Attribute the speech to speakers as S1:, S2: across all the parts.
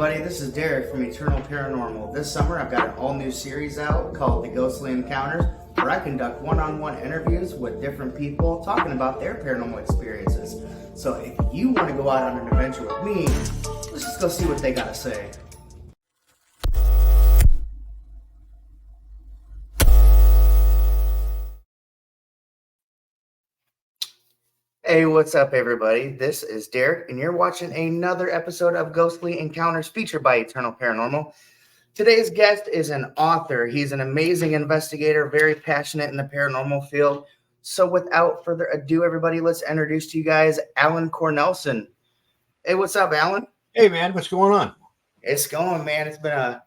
S1: everybody, this is Derek from Eternal Paranormal. This summer I've got an all-new series out called The Ghostly Encounters, where I conduct one-on-one interviews with different people talking about their paranormal experiences. So if you want to go out on an adventure with me, let's just go see what they got to say. Hey, what's up, everybody? This is Derek, and you're watching another episode of Ghostly Encounters featured by Eternal Paranormal. Today's guest is an author. He's an amazing investigator, very passionate in the paranormal field. So without further ado, everybody, let's introduce to you guys Alan Cornelson. Hey, what's up, Alan?
S2: Hey, man, what's going on?
S1: It's going, man. It's been a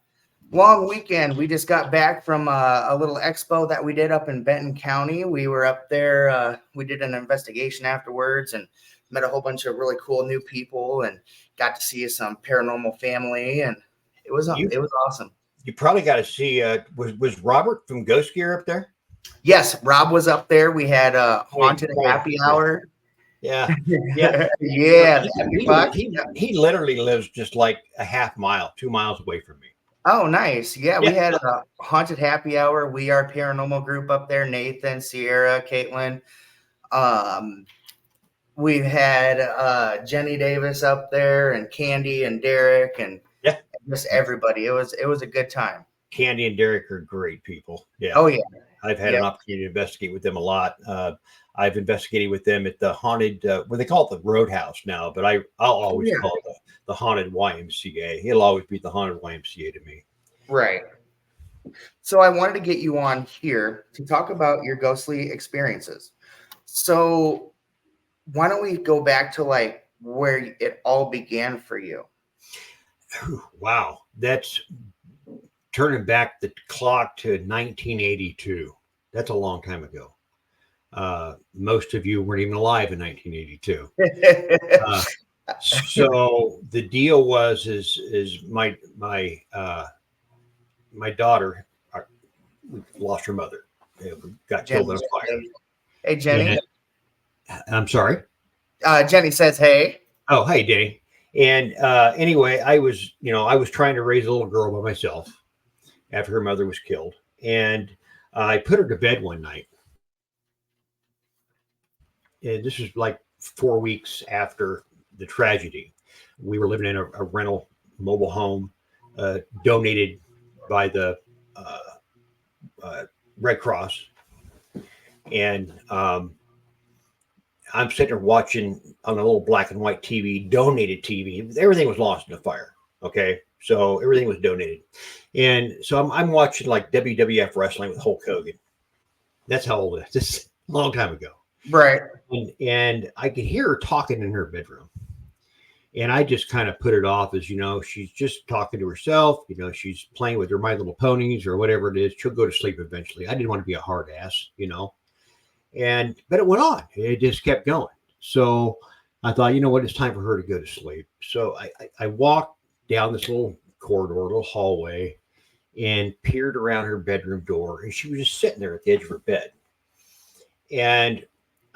S1: long weekend. We just got back from a little expo that we did up in Benton County. We were up there. We did an investigation afterwards and met a whole bunch of really cool new people and got to see some paranormal family. And it was awesome.
S2: You probably got to see. Was Robert from Ghost Gear up there?
S1: Yes, Rob was up there. We had a haunted happy hour.
S2: Yeah,
S1: yeah.
S2: He literally lives just like a half mile, 2 miles away from me.
S1: Oh, nice. Yeah, we had a haunted happy hour. We are paranormal group up there. Nathan, Sierra, Caitlin. We had Jenny Davis up there and Candy and Derek and just everybody. It was a good time.
S2: Candy and Derek are great people. Yeah.
S1: Oh, yeah.
S2: I've had an opportunity to investigate with them a lot. I've investigated with them at the haunted, what they call it, the Roadhouse now, but I'll always call it the haunted YMCA. It'll always be the haunted YMCA to me.
S1: Right. So I wanted to get you on here to talk about your ghostly experiences. So why don't we go back to like where it all began for you?
S2: Wow. That's turning back the clock to 1982. That's a long time ago. Most of you weren't even alive in 1982. So the deal was my daughter lost her mother. Got killed in a fire.
S1: Hey, Jenny.
S2: I'm sorry.
S1: Jenny says, "Hey."
S2: Oh, hey, Jenny. And anyway, I was trying to raise a little girl by myself after her mother was killed, and I put her to bed one night. And this was like 4 weeks after the tragedy. We were living in a rental mobile home donated by the Red Cross. And I'm sitting there watching on a little black and white TV, donated TV. Everything was lost in the fire. Okay. So everything was donated. And so I'm watching like WWF wrestling with Hulk Hogan. That's how old it is. This is a long time ago.
S1: Right.
S2: And I could hear her talking in her bedroom. And I just kind of put it off as, she's just talking to herself. She's playing with her My Little Ponies or whatever it is. She'll go to sleep eventually. I didn't want to be a hard ass, but it went on. It just kept going. So I thought, it's time for her to go to sleep. So I walked down this little corridor, little hallway, and peered around her bedroom door. And she was just sitting there at the edge of her bed. And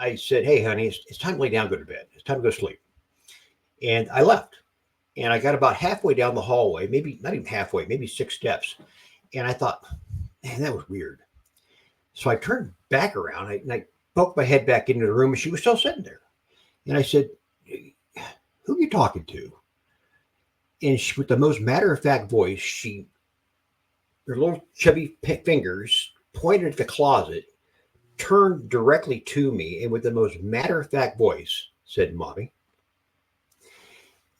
S2: I said, "Hey, honey, it's time to lay down, go to bed. It's time to go to sleep." And I left. And I got about halfway down the hallway, maybe not even halfway, maybe 6 steps. And I thought, man, that was weird. So I turned back around and I poked my head back into the room and she was still sitting there. And I said, "Who are you talking to?" And she, with the most matter-of-fact voice, her little chubby fingers pointed at the closet, turned directly to me, and with the most matter-of-fact voice said, "Mommy."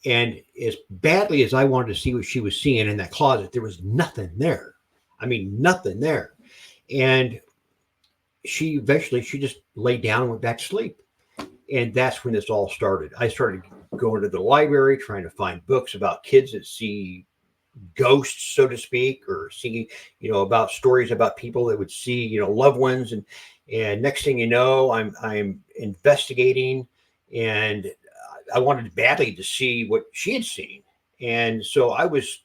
S2: And as badly as I wanted to see what she was seeing in that closet, there was nothing there. I mean, nothing there. And she just laid down and went back to sleep. And that's when this all started. I started going to the library, trying to find books about kids that see ghosts, so to speak, or see, about stories about people that would see, loved ones. And next thing you know, I'm investigating, and I wanted badly to see what she had seen. And so I was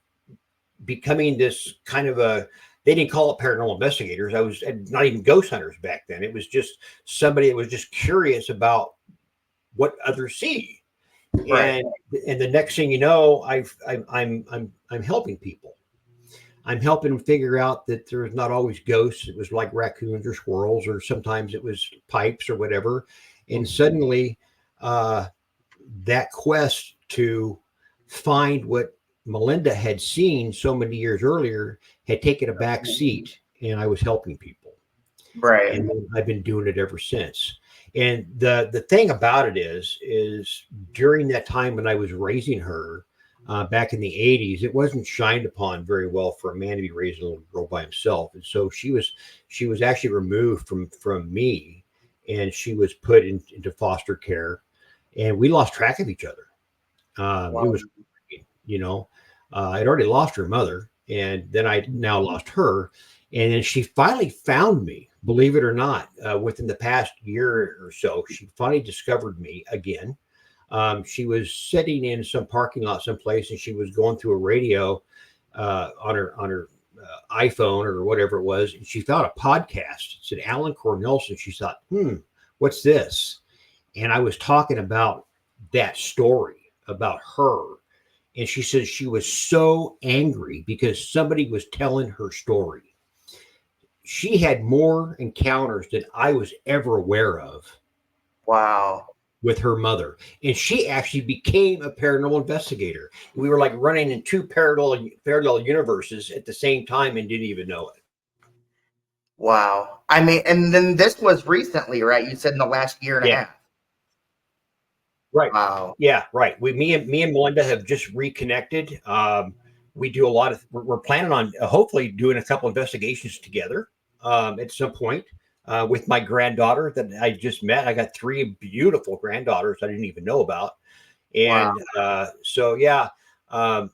S2: becoming this kind of they didn't call it paranormal investigators. I was not even ghost hunters back then. It was just somebody that was just curious about what others see.
S1: Right.
S2: and the next thing you know, I'm helping people. I'm helping them figure out that there's not always ghosts. It was like raccoons or squirrels, or sometimes it was pipes or whatever. And suddenly, uh, that quest to find what Melinda had seen so many years earlier had taken a back seat, and I was helping people.
S1: Right.
S2: And I've been doing it ever since. And the thing about it is during that time when I was raising her back in the 80s, it wasn't shined upon very well for a man to be raising a little girl by himself. And so she was actually removed from me, and she was put into foster care, and we lost track of each other. It
S1: Wow.
S2: was, you know, I'd already lost her mother, and then I now lost her. And then she finally found me, believe it or not, within the past year or so. She finally discovered me again. She was sitting in some parking lot someplace, and she was going through a radio on her iPhone or whatever it was, and she found a podcast. It said Alan Cornelson. She thought, what's this? And I was talking about that story about her. And she says she was so angry because somebody was telling her story. She had more encounters than I was ever aware of
S1: Wow.
S2: with her mother. And she actually became a paranormal investigator. We were like running in two parallel universes at the same time and didn't even know it.
S1: Wow. I mean, and then this was recently, right? You said in the last year and a
S2: Yeah.
S1: half.
S2: Right.
S1: Wow.
S2: Yeah, right. Me and Melinda have just reconnected. We do a lot of. We're planning on hopefully doing a couple investigations together at some point with my granddaughter that I just met. I got three beautiful granddaughters I didn't even know about,
S1: Wow.
S2: and so yeah, the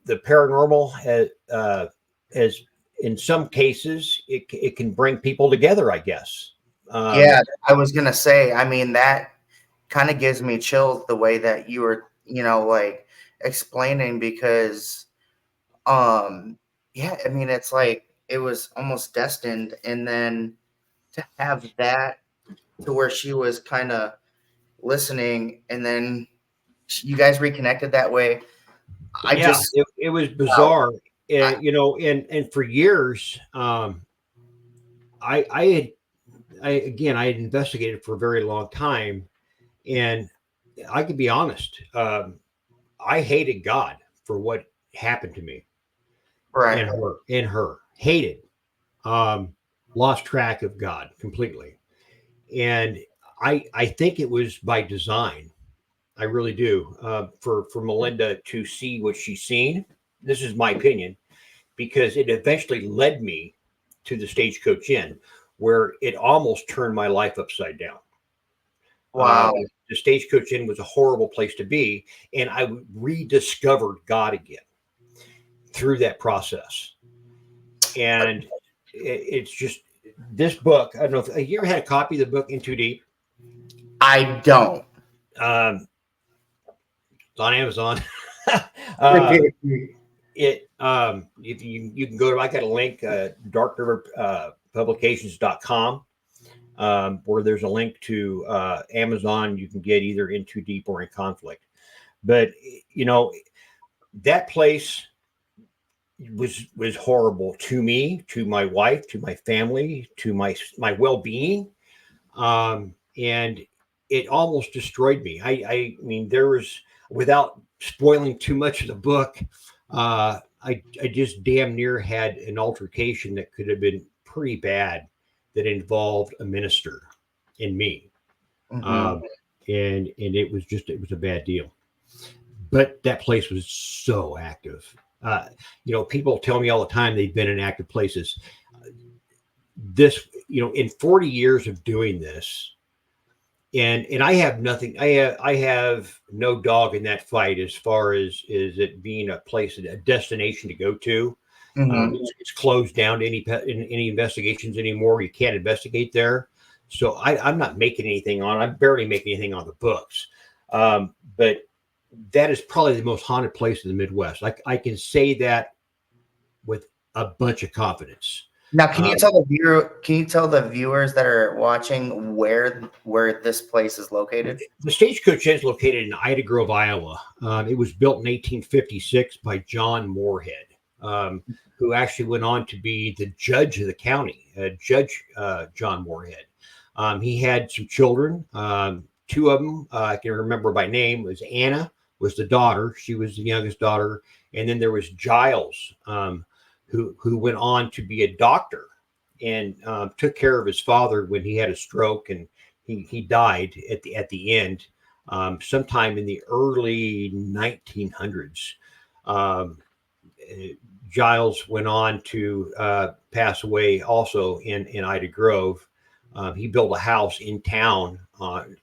S2: paranormal has in some cases it can bring people together, I guess.
S1: Yeah, I was gonna say, I mean, that kind of gives me chills the way that you were, like explaining because yeah, I mean, it's like it was almost destined, and then to have that to where she was kind of listening, and then you guys reconnected that way. I
S2: Yeah,
S1: just
S2: it was
S1: wow.
S2: bizarre, and for years, I had I had investigated for a very long time, and I could be honest, I hated God for what happened to me
S1: Right.
S2: and her hated, um, lost track of God completely, and I think it was by design. I really do. For Melinda to see what she's seen. This is my opinion because it eventually led me to the Stagecoach Inn, where it almost turned my life upside down. Uh,
S1: Wow.
S2: the Stagecoach Inn was a horrible place to be, and I rediscovered God again through that process. And it's just this book. I don't know if you ever had a copy of the book In Too Deep.
S1: I don't.
S2: Um, it's on Amazon. uh, it if you can go to, I got a link, dark river publications.com, where there's a link to Amazon. You can get either In Too Deep or In Conflict. But you know, that place was horrible to me, to my wife, to my family, to my well-being, and it almost destroyed me. I mean, there was, without spoiling too much of the book, I just damn near had an altercation that could have been pretty bad, that involved a minister and me,
S1: Mhm.
S2: um, and it was a bad deal. But that place was so active. People tell me all the time they've been in active places. This, in 40 years of doing this, and I have nothing. I have no dog in that fight as far as is it being a place, a destination to go to.
S1: Mhm.
S2: It's closed down to any investigations anymore. You can't investigate there. So I'm not making anything on. I'm barely making anything on the books. But that is probably the most haunted place in the Midwest. I can say that with a bunch of confidence.
S1: Now, can you tell the viewer? Can you tell the viewers that are watching where this place is located?
S2: The Stagecoach Inn is located in Ida Grove, Iowa. It was built in 1856 by John Moorhead, who actually went on to be the judge of the county, Judge John Moorhead. He had some children. Two of them I can remember by name. Was Anna was the daughter. She was the youngest daughter, and then there was Giles, who went on to be a doctor and took care of his father when he had a stroke, and he died at the end sometime in the early 1900s. Um, Giles went on to pass away also in Ida Grove. He built a house in town,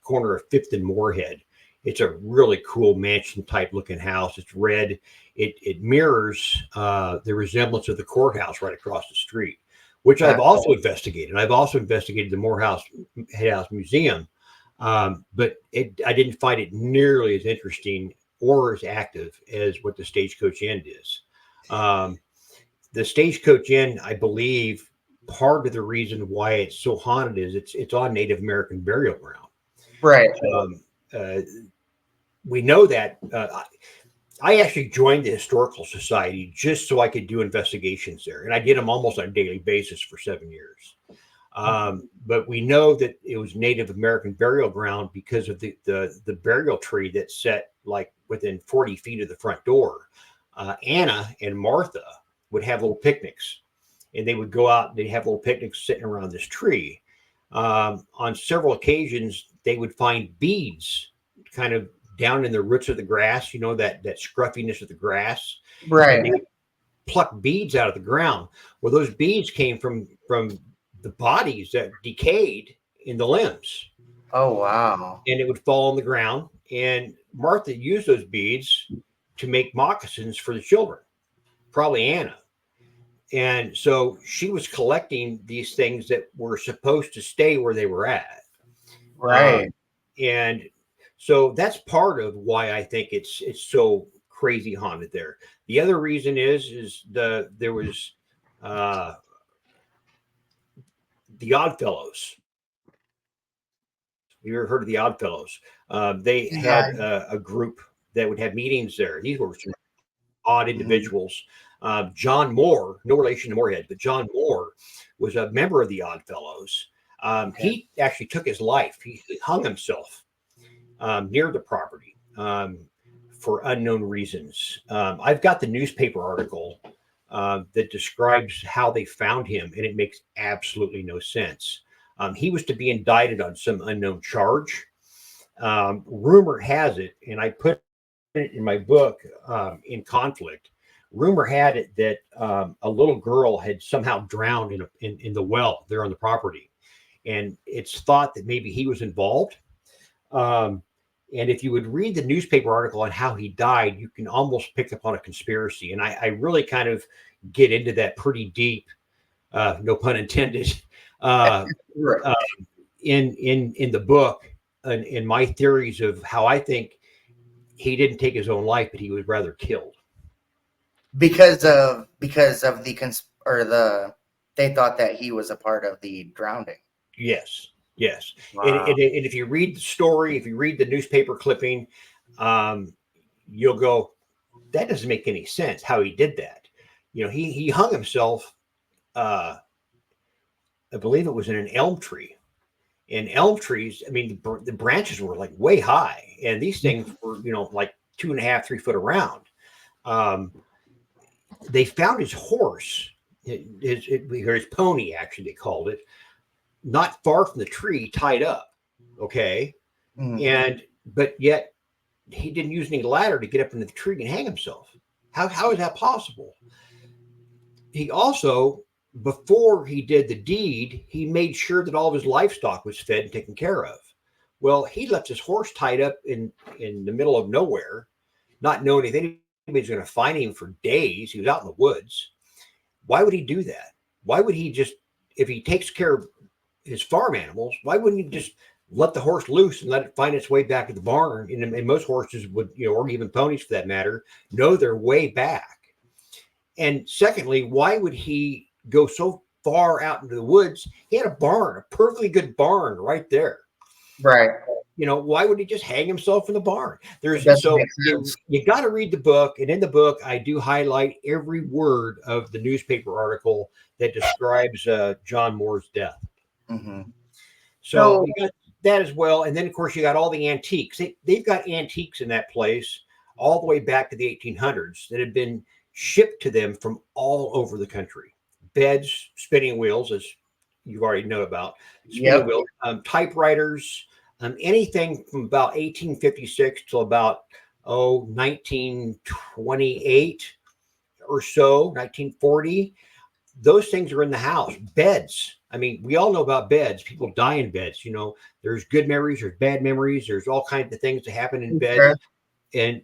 S2: corner of Fifth and Moorhead. It's a really cool mansion type looking house. It's red. It mirrors the resemblance of the courthouse right across the street, which I've also investigated. I've also investigated the Morehouse Head House Museum, but I didn't find it nearly as interesting or as active as what the Stagecoach Inn is. The Stagecoach Inn, I believe, part of the reason why it's so haunted is it's on Native American burial ground.
S1: Right.
S2: Uh, we know that. I actually joined the Historical Society just so I could do investigations there, and I did them almost on a daily basis for 7 years. But we know that it was Native American burial ground because of the burial tree that's set like within 40 feet of the front door. Anna and Martha would have little picnics, and they would go out and they'd have little picnics sitting around this tree. On several occasions, they would find beads kind of down in the roots of the grass, that scruffiness of the grass.
S1: Right.
S2: And they would pluck beads out of the ground. Well, those beads came from the bodies that decayed in the limbs.
S1: Oh, wow.
S2: And it would fall on the ground. And Martha used those beads to make moccasins for the children, probably Anna. And so she was collecting these things that were supposed to stay where they were at.
S1: Right.
S2: And so that's part of why I think it's so crazy haunted there. The other reason is there was the Oddfellows. You ever heard of the Oddfellows? They had a group that would have meetings there. These were some odd individuals. John Moore, no relation to Moorhead, but John Moore was a member of the Oddfellows. He actually took his life. He hung himself near the property for unknown reasons. I've got the newspaper article that describes how they found him, and it makes absolutely no sense. He was to be indicted on some unknown charge. Rumor has it, and I put it in my book, In Conflict. Rumor had it that a little girl had somehow drowned in the well there on the property, and it's thought that maybe he was involved. And if you would read the newspaper article on how he died, you can almost pick up on a conspiracy. And I really kind of get into that pretty deep, no pun intended, in the book, and in my theories of how I think he didn't take his own life, but he was rather killed
S1: because of they thought that he was a part of the drowning.
S2: Yes.
S1: Wow.
S2: And if you read the story, if you read the newspaper clipping, you'll go, that doesn't make any sense how he did that. He hung himself, I believe it was in an elm tree. And elm trees, I mean, the branches were like way high, and these things were, like 2.5, 3 foot around. They found his horse, his pony, actually, they called it, not far from the tree, tied up. Okay. But yet he didn't use any ladder to get up into the tree and hang himself. How is that possible? He also, before he did the deed, he made sure that all of his livestock was fed and taken care of. Well, he left his horse tied up in the middle of nowhere, not knowing if anybody's going to find him for days. He was out in the woods. Why would he do that? Why would he just, if he takes care of his farm animals, why wouldn't you just let the horse loose and let it find its way back to the barn? And most horses would, or even ponies for that matter, know their way back. And secondly, why would he go so far out into the woods. He had a barn, a perfectly good barn right there.
S1: Right.
S2: Why would he just hang himself in the barn?
S1: It doesn't
S2: So
S1: make sense.
S2: you got to read the book, and in the book, I do highlight every word of the newspaper article that describes John Moore's death.
S1: Hmm.
S2: So
S1: So,
S2: you got that as well, and then of course you got all the antiques. They've got antiques in that place all the way back to the 1800s that have been shipped to them from all over the country. Beds, spinning wheels, as you already know about, spinning
S1: yep.
S2: wheels, typewriters, anything from about 1856 till about 1928 or so, 1940. Those things are in the house. Beds. I mean, we all know about beds. People die in beds. There's good memories, there's bad memories, there's all kinds of things that happen in beds.
S1: Okay.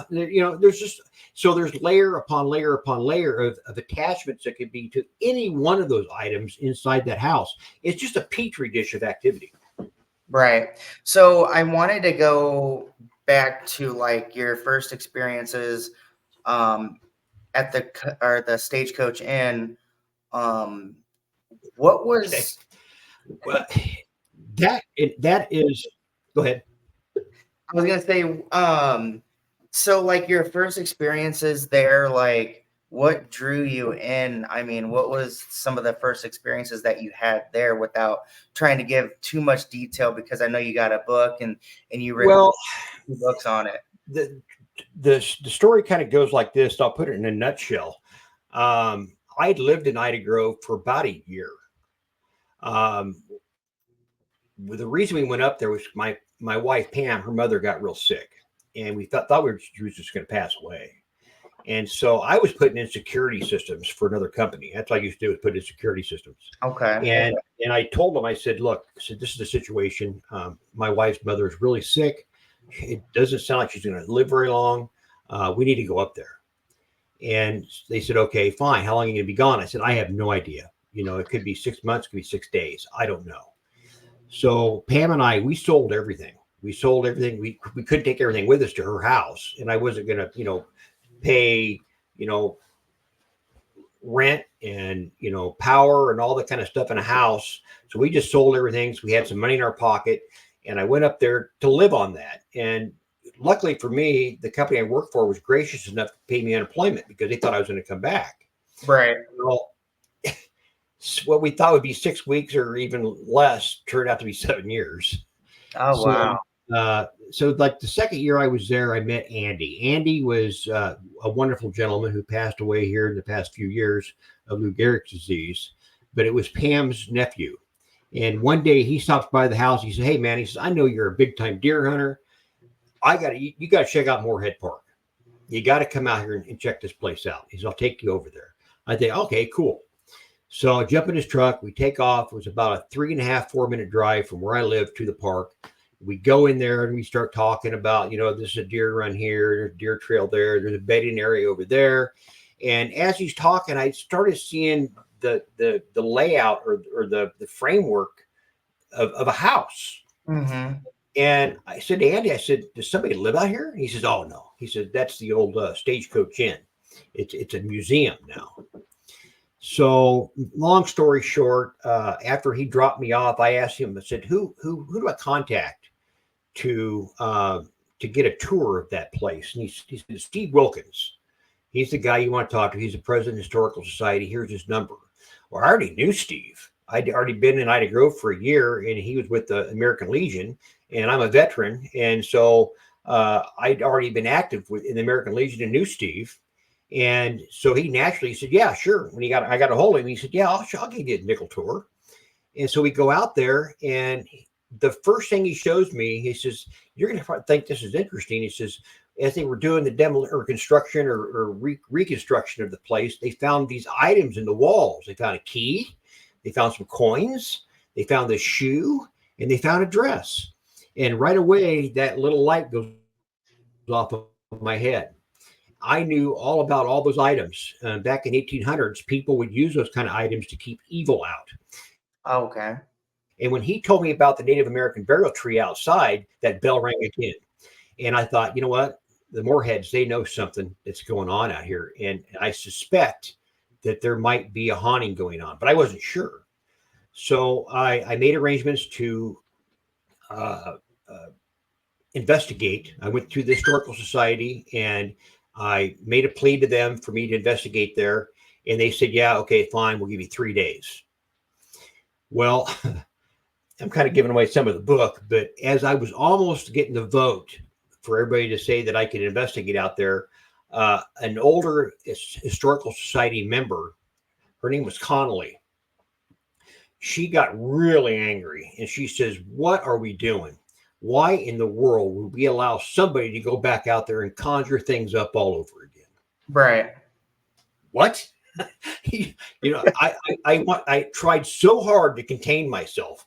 S2: There's just so there's layer upon layer upon layer of attachments that could be to any one of those items inside that house. It's just a petri dish of activity.
S1: Right. So I wanted to go back to like your first experiences um at the Stagecoach Inn. Um what
S2: Okay.
S1: was
S2: Well, that is. Go ahead.
S1: I was gonna say, so like your first experiences there, like what drew you in? I mean, what was some of the first experiences that you had there without trying to give too much detail because I know you got a book and you written
S2: Well,
S1: 2 books on it.
S2: the the story kind of goes like this. I'll put it in a nutshell. I'd lived in Ida Grove for about a year. Um, the reason we went up there was my wife Pam, her mother got real sick, and we thought she was just going to pass away. And so I was putting in security systems for another company. That's what I used to do, is put in security systems.
S1: Okay.
S2: And I told them, I said, look, I said, this is the situation. My wife's mother is really sick. It doesn't sound like she's going to live very long. We need to go up there. And they said, okay, fine. How long are you going to be gone? I said, I have no idea. It could be 6 months, it could be 6 days. I don't know. So Pam and I, we sold everything. We sold everything. We couldn't take everything with us to her house. And I wasn't going to, pay, you know, rent and, power and all that kind of stuff in a house. So we just sold everything. So we had some money in our pocket. And I went up there to live on that. And luckily for me, the company I worked for was gracious enough to pay me unemployment because they thought I was going to come back.
S1: Right.
S2: Well, what we thought would be 6 weeks or even less turned out to be 7 years.
S1: Oh
S2: So,
S1: wow.
S2: so like the second year I was there, I met Andy. Andy was a wonderful gentleman who passed away here in the past few years of Lou Gehrig's disease, but it was Pam's nephew. And one day he stops by the house. He said, "Hey man," he says, "I know you're a big time deer hunter. You got to check out Moorhead Park. You got to come out here and check this place out." He says, "I'll take you over there." I think, okay, cool. So I jump in his truck. We take off. It was about a 3.5, 4 minute drive from where I live to the park. We go in there and we start talking about, this is a deer run here, there's a deer trail there, there's a bedding area over there. And as he's talking, I started seeing the layout or the framework of a house.
S1: Mm-hmm.
S2: And I said to Andy, I said, "Does somebody live out here?" And he says, "Oh no." He said, "That's the old Stagecoach Inn. It's a museum now." So, long story short, after he dropped me off, I asked him. I said, "Who do I contact to get a tour of that place?" And he said, "Steve Wilkins. He's the guy you want to talk to. He's the president of the Historical Society. Here's his number." Well, I already knew Steve. I'd already been in Ida Grove for a year, and he was with the American Legion, and I'm a veteran, and so I'd already been active in the American Legion and knew Steve. And so he naturally said, "Yeah, sure." When I got a hold of him, he said, "Yeah, I'll give you a nickel tour." And so we go out there, and the first thing he shows me, he says, "You're going to think this is interesting." He says, as they were doing the demolition or construction or reconstruction of the place, they found these items in the walls. They found a key, they found some coins, they found a shoe, and they found a dress. And right away, that little light goes off of my head. I knew all about all those items. Back in 1800s, people would use those kind of items to keep evil out.
S1: Okay.
S2: And when he told me about the Native American burial tree outside, that bell rang again. And I thought, you know what? The Moorheads, they know something that's going on out here. And I suspect that there might be a haunting going on, but I wasn't sure. So I made arrangements to uh, uh, investigate. I went to the Historical Society and I made a plea to them for me to investigate there. And they said, yeah, okay, fine, we'll give you 3 days. Well, I'm kind of giving away some of the book, but as I was almost getting the vote for everybody to say that I could investigate out there, an older Historical Society member, her name was Connolly, she got really angry and she says, what are we doing? Why in the world would we allow somebody to go back out there and conjure things up all over again?
S1: Right.
S2: What? I tried so hard to contain myself.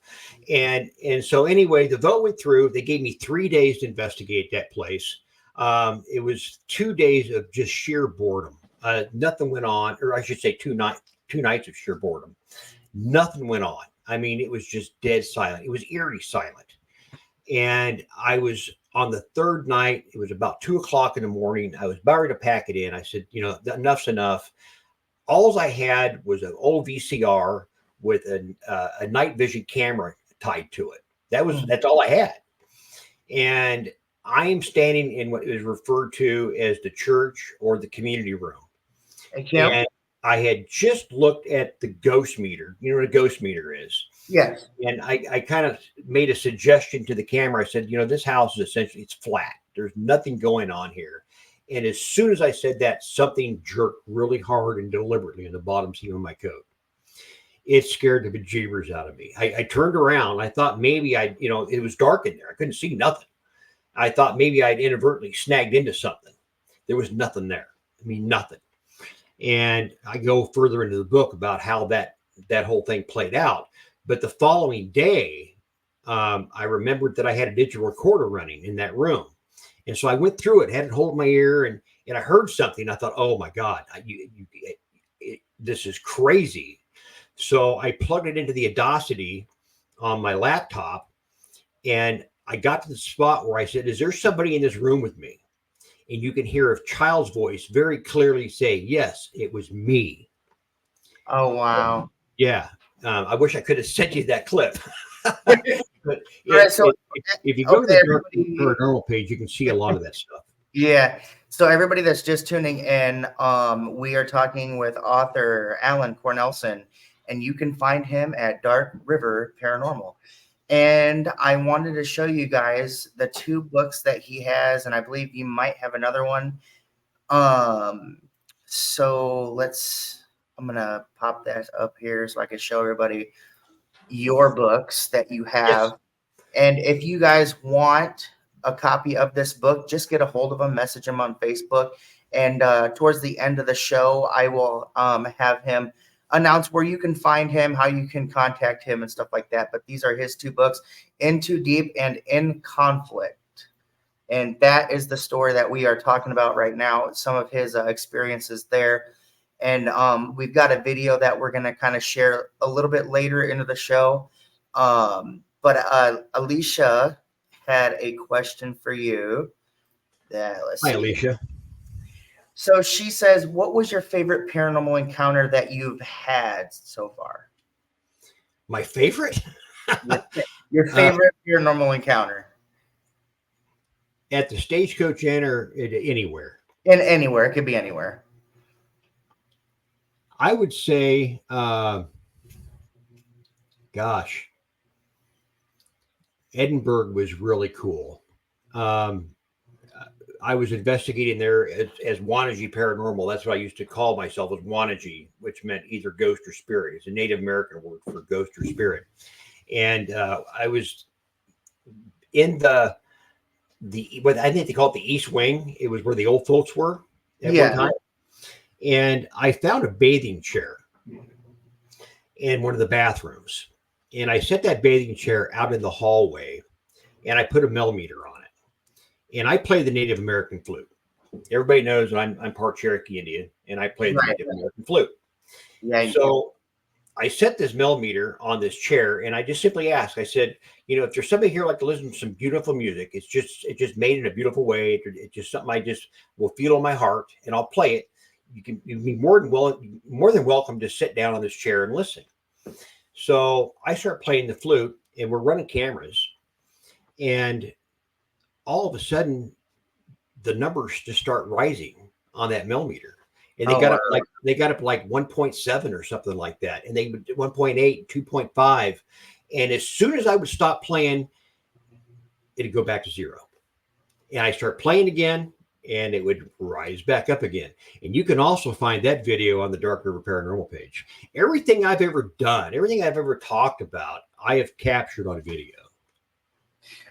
S2: And so anyway, the vote went through. They gave me 3 days to investigate that place. It was 2 days of just sheer boredom. Nothing went on, or I should say 2 nights of sheer boredom. Nothing went on. I mean, it was just dead silent. It was eerie silent. And I was on the third night. It was about 2 o'clock in the morning. I was about ready to pack it in. I said, enough's enough. All I had was an old VCR with a night vision camera tied to it. That's all I had. And I am standing in what is referred to as the church or the community room. And I had just looked at the ghost meter. You know what a ghost meter is?
S1: Yes.
S2: And I kind of made a suggestion to the camera. I said, this house is essentially, it's flat. There's nothing going on here. And as soon as I said that, something jerked really hard and deliberately in the bottom seam of my coat. It scared the bejeebers out of me. I turned around. I thought maybe it was dark in there. I couldn't see nothing. I thought maybe I'd inadvertently snagged into something. There was nothing there. I mean, nothing. And I go further into the book about how that whole thing played out. But the following day, I remembered that I had a digital recorder running in that room. And so I went through it, had it hold my ear, and I heard something. I thought, oh my God, this is crazy. So I plugged it into the Audacity on my laptop, and I got to the spot where I said, is there somebody in this room with me? And you can hear a child's voice very clearly say, yes, it was me.
S1: Oh, wow.
S2: Yeah. I wish I could have sent you that clip. But if you go to the Paranormal page, you can see a lot of that stuff.
S1: Yeah. So everybody that's just tuning in, we are talking with author Alan Cornelson, and you can find him at Dark River Paranormal. And I wanted to show you guys the 2 books that he has, and I believe you might have another one. So I'm going to pop that up here so I can show everybody your books that you have. Yes. And if you guys want a copy of this book, just get a hold of him, message him on Facebook. And towards the end of the show, I will have him announce where you can find him, how you can contact him and stuff like that. But these are his 2 books, In Too Deep and In Conflict. And that is the story that we are talking about right now, some of his experiences there. And we've got a video that we're going to kind of share a little bit later into the show. But Alicia had a question for you.
S2: Hi, Alicia.
S1: So she says, what was your favorite paranormal encounter that you've had so far?
S2: My favorite?
S1: Your favorite paranormal encounter?
S2: At the Stagecoach Inn or anywhere?
S1: Anywhere. It could be anywhere.
S2: I would say, Edinburgh was really cool. I was investigating there as Wanagi Paranormal. That's what I used to call myself, as Wanagi, which meant either ghost or spirit. It's a Native American word for ghost or spirit. And I was in what I think they call it the East Wing. It was where the old folks were at one time. And I found a bathing chair in one of the bathrooms. And I set that bathing chair out in the hallway, and I put a millimeter on it. And I play the Native American flute. Everybody knows I'm part Cherokee Indian, and I play the Native American flute. Yeah. So I set this millimeter on this chair, and I just simply asked. I said, if there's somebody here like to listen to some beautiful music, it's just made in a beautiful way. It's just something I just will feel in my heart, and I'll play it. you'd be more than welcome to sit down on this chair and listen. So I start playing the flute, and we're running cameras, and all of a sudden the numbers just start rising on that millimeter. And
S1: Oh, wow.
S2: they got up like 1.7 or something like that. And they would 1.8, 2.5. And as soon as I would stop playing, it'd go back to zero. And I start playing again, and it would rise back up again. And you can also find that video on the Dark River Paranormal page. Everything I've ever done, everything I've ever talked about, I have captured on video.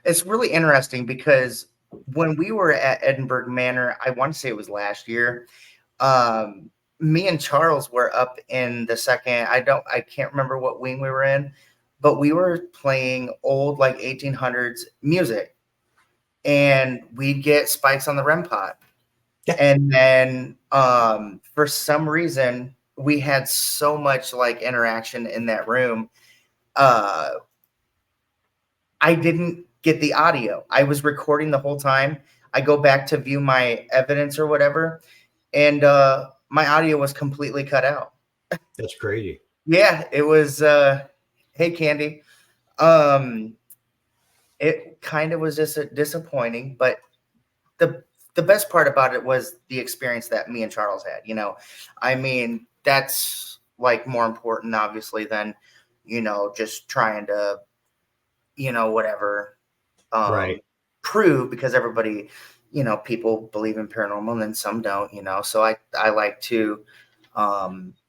S1: It's really interesting because when we were at Edinburgh Manor, I want to say it was last year, me and Charles were up in the second, I can't remember what wing we were in, but we were playing old like 1800s music, and we'd get spikes on the REM pod.
S2: Yeah.
S1: And then for some reason we had so much like interaction in that room. I didn't get the audio. I was recording the whole time. I go back to view my evidence or whatever, and my audio was completely cut out.
S2: That's crazy.
S1: Yeah, it was hey Candy. It kind of was just disappointing, but the best part about it was the experience that me and Charles had. I mean, that's like more important obviously than just trying to whatever
S2: Right.
S1: prove, because everybody, people believe in paranormal and then some don't, so I like to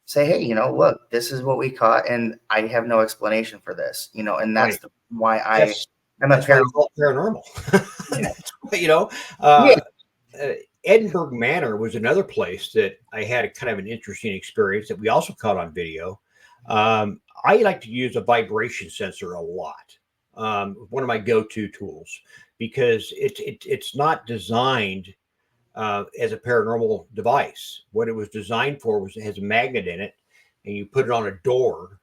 S1: say, hey, look, this is what we caught and I have no explanation for this, and that's
S2: Right.
S1: why
S2: That's
S1: am a
S2: why it's called paranormal.
S1: Yeah.
S2: Edinburgh Manor was another place that I had a kind of an interesting experience that we also caught on video. I like to use a vibration sensor a lot. One of my go-to tools, because it's not designed as a paranormal device. What it was designed for was it has a magnet in it, and you put it on a door.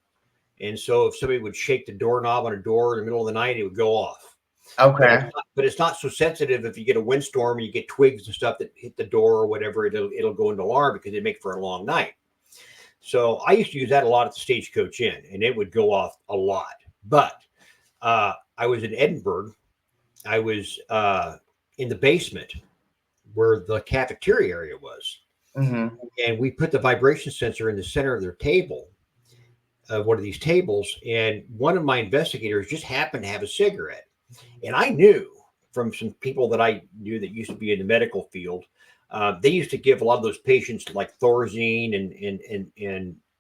S2: And so if somebody would shake the doorknob on a door in the middle of the night, it would go off.
S1: Okay.
S2: But it's not so sensitive. If you get a windstorm, you get twigs and stuff that hit the door or whatever, it'll go into alarm because it make for a long night. So I used to use that a lot at the Stagecoach Inn, and it would go off a lot. But I was in Edinburgh. I was in the basement where the cafeteria area was.
S1: Mm-hmm.
S2: And we put the vibration sensor in the center of their table, one of these tables. And one of my investigators just happened to have a cigarette. And I knew from some people that I knew that used to be in the medical field, they used to give a lot of those patients like Thorazine and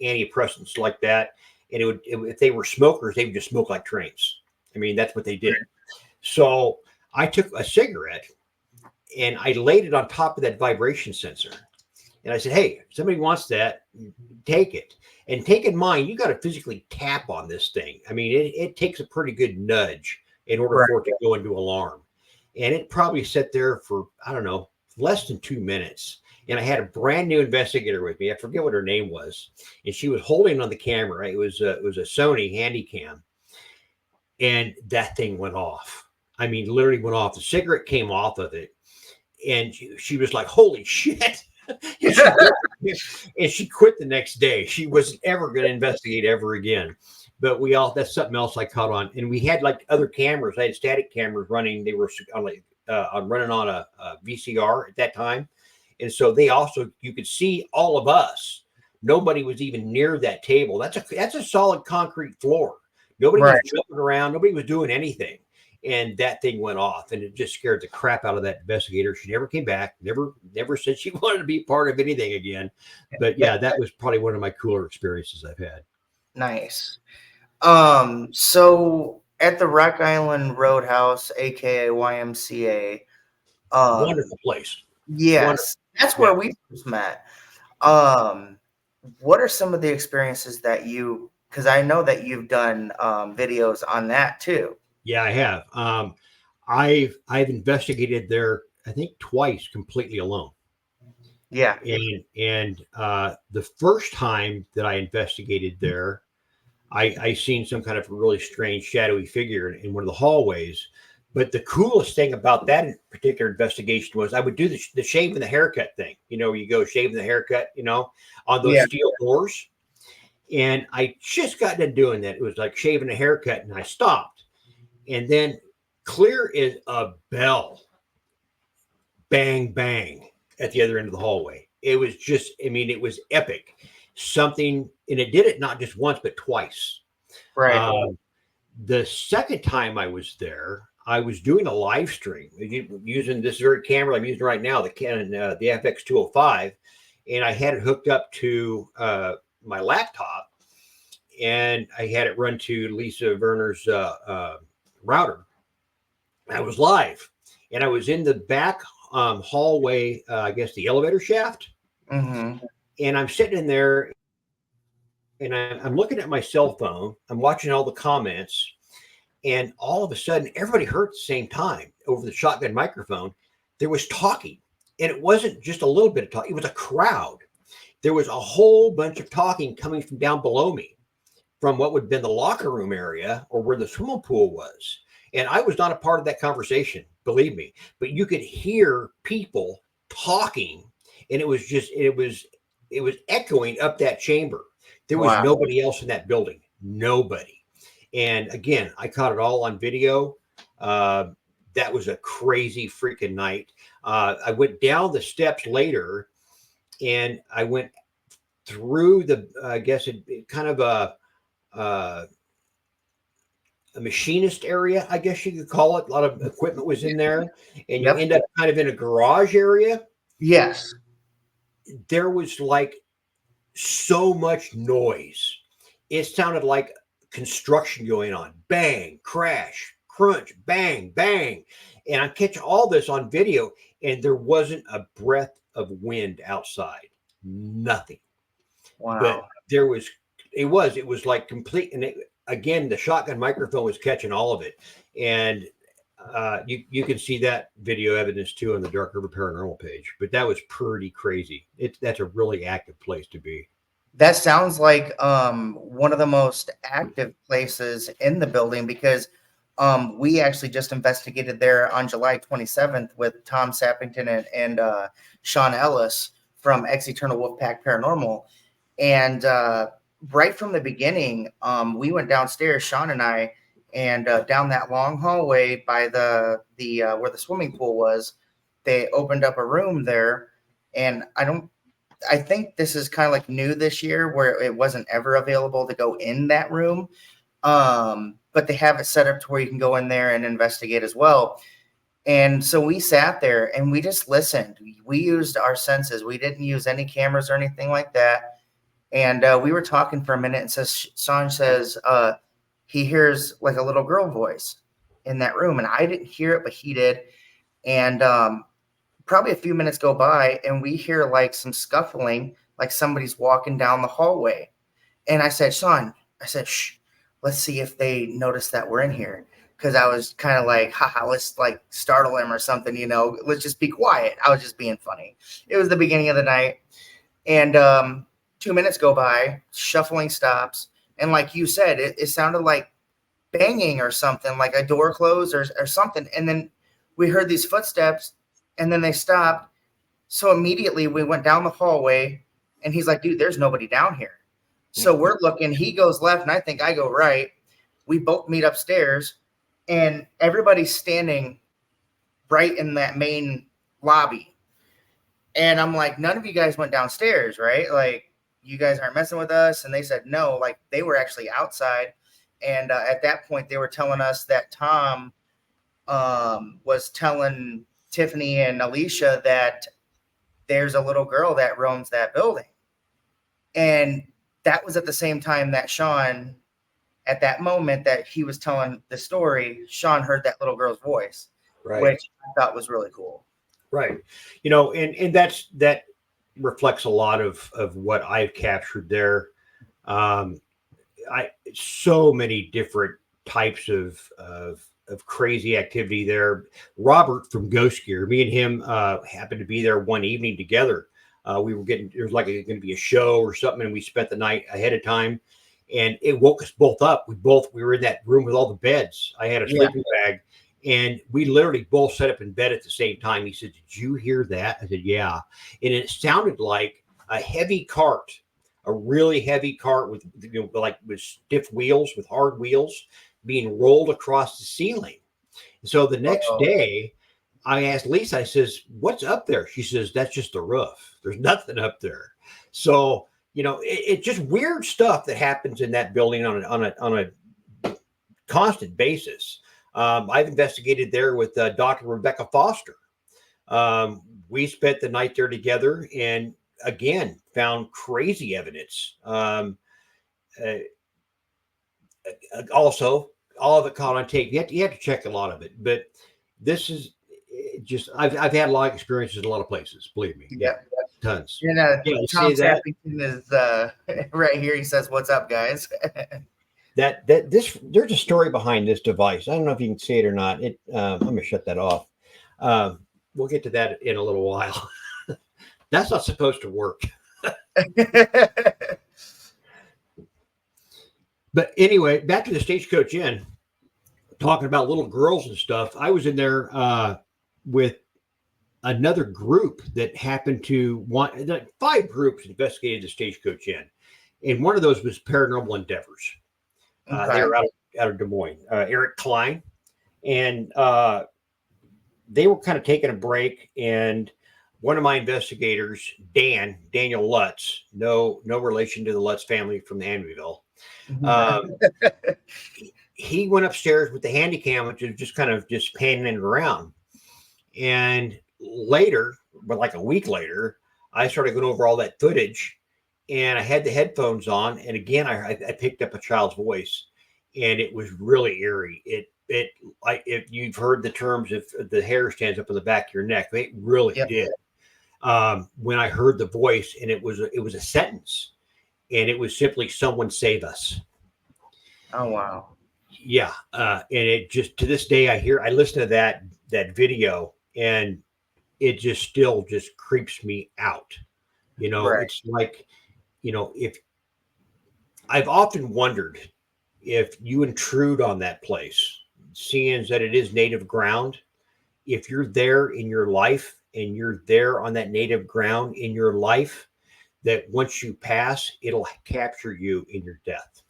S2: antidepressants like that. And if they were smokers, they would just smoke like trains. I mean, that's what they did. So I took a cigarette and I laid it on top of that vibration sensor. And I said, hey, if somebody wants that, take it. And take in mind, you got to physically tap on this thing. I mean, it takes a pretty good nudge in order for it to go into alarm. And it probably sat there for, I don't know, less than 2 minutes. And I had a brand new investigator with me. I forget what her name was. And she was holding on the camera. It was a Sony Handycam. And that thing went off. I mean, literally went off. The cigarette came off of it. And she was like, holy shit. And she quit the next day. She wasn't ever going to investigate ever again. But that's something else I caught on. And we had like other cameras. I had static cameras running. They were running on a VCR at that time. And so you could see all of us. Nobody was even near that table. That's a solid concrete floor. Nobody was jumping around. Nobody was doing anything. And that thing went off, and it just scared the crap out of that investigator. She never came back, never said she wanted to be part of anything again. But yeah, that was probably one of my cooler experiences I've had.
S1: Nice. So at the Rock Island Roadhouse, aka YMCA,
S2: Wonderful place.
S1: Yes,
S2: Wonderful.
S1: That's where we first met. What are some of the experiences that because I know that you've done videos on that too.
S2: Yeah, I have. I've investigated there, I think twice completely alone.
S1: Yeah.
S2: And the first time that I investigated there, I seen some kind of really strange shadowy figure in one of the hallways. But the coolest thing about that particular investigation was I would do the shave and the haircut thing. You go shave the haircut, on those
S1: Yeah.
S2: steel doors. And I just got into doing that. It was like shaving a haircut, and I stopped. And then clear as a bell, bang, bang at the other end of the hallway. It was just, it was epic. Something, and it did it not just once, but twice.
S1: Right.
S2: The second time I was there, I was doing a live stream using this very camera I'm using right now, the Canon, the FX205, and I had it hooked up to my laptop, and I had it run to Lisa Werner's router. I was live, and I was in the back hallway, I guess the elevator shaft,
S1: Mm-hmm.
S2: and I'm sitting in there, and I'm looking at my cell phone. I'm watching all the comments, and all of a sudden, everybody heard at the same time over the shotgun microphone. There was talking, and it wasn't just a little bit of talk. It was a crowd. There was a whole bunch of talking coming from down below me, from what would have been the locker room area or where the swimming pool was. And I was not a part of that conversation, believe me, but you could hear people talking, and it was echoing up that chamber. There was
S1: Wow.
S2: nobody else in that building, nobody. And again, I caught it all on video. That was a crazy freaking night. I went down the steps later, and I went through I guess it kind of a machinist area, I guess you could call it. A lot of equipment was in there, and you
S1: Yep.
S2: end up kind of in a garage area.
S1: Yes.
S2: There was like so much noise. It sounded like construction going on. Bang, crash, crunch, bang, bang. And I'm catching all this on video, and there wasn't a breath of wind outside. Nothing.
S1: Wow.
S2: But it was like complete. And again, the shotgun microphone was catching all of it. And you can see that video evidence too on the Dark River Paranormal page. But that was pretty crazy. That's a really active place to be.
S1: That sounds like one of the most active places in the building, because we actually just investigated there on July 27th with Tom Sappington and Sean Ellis from Ex Eternal Wolfpack Paranormal. And right from the beginning, we went downstairs, Sean and I, and down that long hallway by the where the swimming pool was. They opened up a room there, and I think this is kind of like new this year, where it wasn't ever available to go in that room. But they have it set up to where you can go in there and investigate as well. And so we sat there and we just listened. We used our senses. We didn't use any cameras or anything like that. And we were talking for a minute, and Sean says he hears like a little girl voice in that room. And I didn't hear it, but he did. And probably a few minutes go by, and we hear like some scuffling, like somebody's walking down the hallway. And I said, Sean, shh, let's see if they notice that we're in here. Because I was kind of like, haha, let's like startle him or something, let's just be quiet. I was just being funny. It was the beginning of the night. And 2 minutes go by, shuffling stops. And like you said, it sounded like banging or something, like a door closed or something. And then we heard these footsteps, and then they stopped. So immediately we went down the hallway, and he's like, dude, there's nobody down here. So we're looking, he goes left, and I think I go right. We both meet upstairs, and everybody's standing right in that main lobby. And I'm like, none of you guys went downstairs, right? Like, you guys aren't messing with us. And they said no, like they were actually outside. And at that point, they were telling us that Tom was telling Tiffany and Alicia that there's a little girl that roams that building. And that was at the same time that Sean, at that moment that he was telling the story, Sean heard that little girl's voice,
S2: Right.
S1: which I thought was really cool.
S2: Right. And that reflects a lot of what I've captured there. So many different types of crazy activity there. Robert from Ghost Gear, me and him happened to be there one evening together. We were there was like going to be a show or something, and we spent the night ahead of time, and it woke us both up. We were in that room with all the beds. I had a sleeping bag, And we literally both sat up in bed at the same time. He said, "Did you hear that?" I said, "Yeah." And it sounded like a heavy cart, a really heavy cart with, like with stiff wheels, with hard wheels, being rolled across the ceiling. So the next
S1: Oh,
S2: day, I asked Lisa, I says, "What's up there?" She says, "That's just the roof. There's nothing up there." So, it's just weird stuff that happens in that building on a constant basis. I've investigated there with Dr. Rebecca Foster. We spent the night there together and again found crazy evidence. Uh, Also, all of it caught on tape. You have to check a lot of it, but this is just I've had a lot of experiences in a lot of places. Believe me, yeah,
S1: yeah.
S2: tons.
S1: You
S2: Yeah, you
S1: Tom
S2: say that
S1: Sappington is right here. He says, "What's up, guys?"
S2: there's a story behind this device. I don't know if you can see it or not. I'm gonna shut that off. We'll get to that in a little while. That's not supposed to work. But anyway, back to the Stagecoach Inn, talking about little girls and stuff. I was in there with another group that happened to want, 5 groups investigated the Stagecoach Inn. And one of those was Paranormal Endeavors. They
S1: Okay.
S2: were out of Des Moines. Eric Klein. And they were kind of taking a break. And one of my investigators, Daniel Lutz, no relation to the Lutz family from the Amityville, um, he went upstairs with the handy cam, which is just kind of just panning it around. And later, but like a week later, I started going over all that footage, and I had the headphones on, and again, I picked up a child's voice, and it was really eerie. Like if you've heard the terms, if the hair stands up on the back of your neck, it really
S1: Yep.
S2: did. When I heard the voice, and it was a sentence, and it was simply "Someone save us."
S1: Oh wow.
S2: Yeah, and it just to this day I listen to that video, and it just still just creeps me out.
S1: Right.
S2: It's like, if I've often wondered if you intrude on that place, seeing that it is native ground, if you're there in your life and you're there on that native ground in your life, that once you pass, it'll capture you in your death.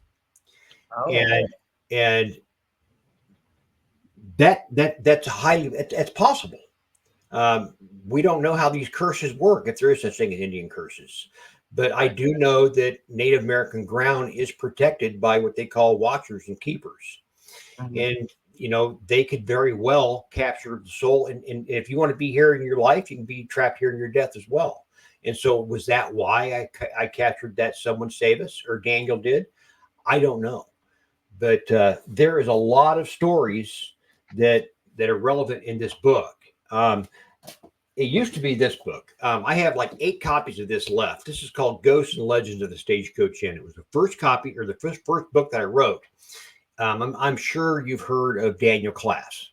S1: Oh.
S2: And that's highly that's possible. Um, we don't know how these curses work, if there is such thing as Indian curses. But I
S1: Right.
S2: do know that Native American ground is protected by what they call watchers and keepers.
S1: Mhm.
S2: And, they could very well capture the soul. And if you want to be here in your life, you can be trapped here in your death as well. And so, was that why I captured that "Someone Save Us" or Daniel did? I don't know. But there is a lot of stories that are relevant in this book. It used to be this book. I have like 8 copies of this left. This is called "Ghosts and Legends of the Stagecoach Inn." It was the first copy, or the first book that I wrote. I'm sure you've heard of Daniel Class.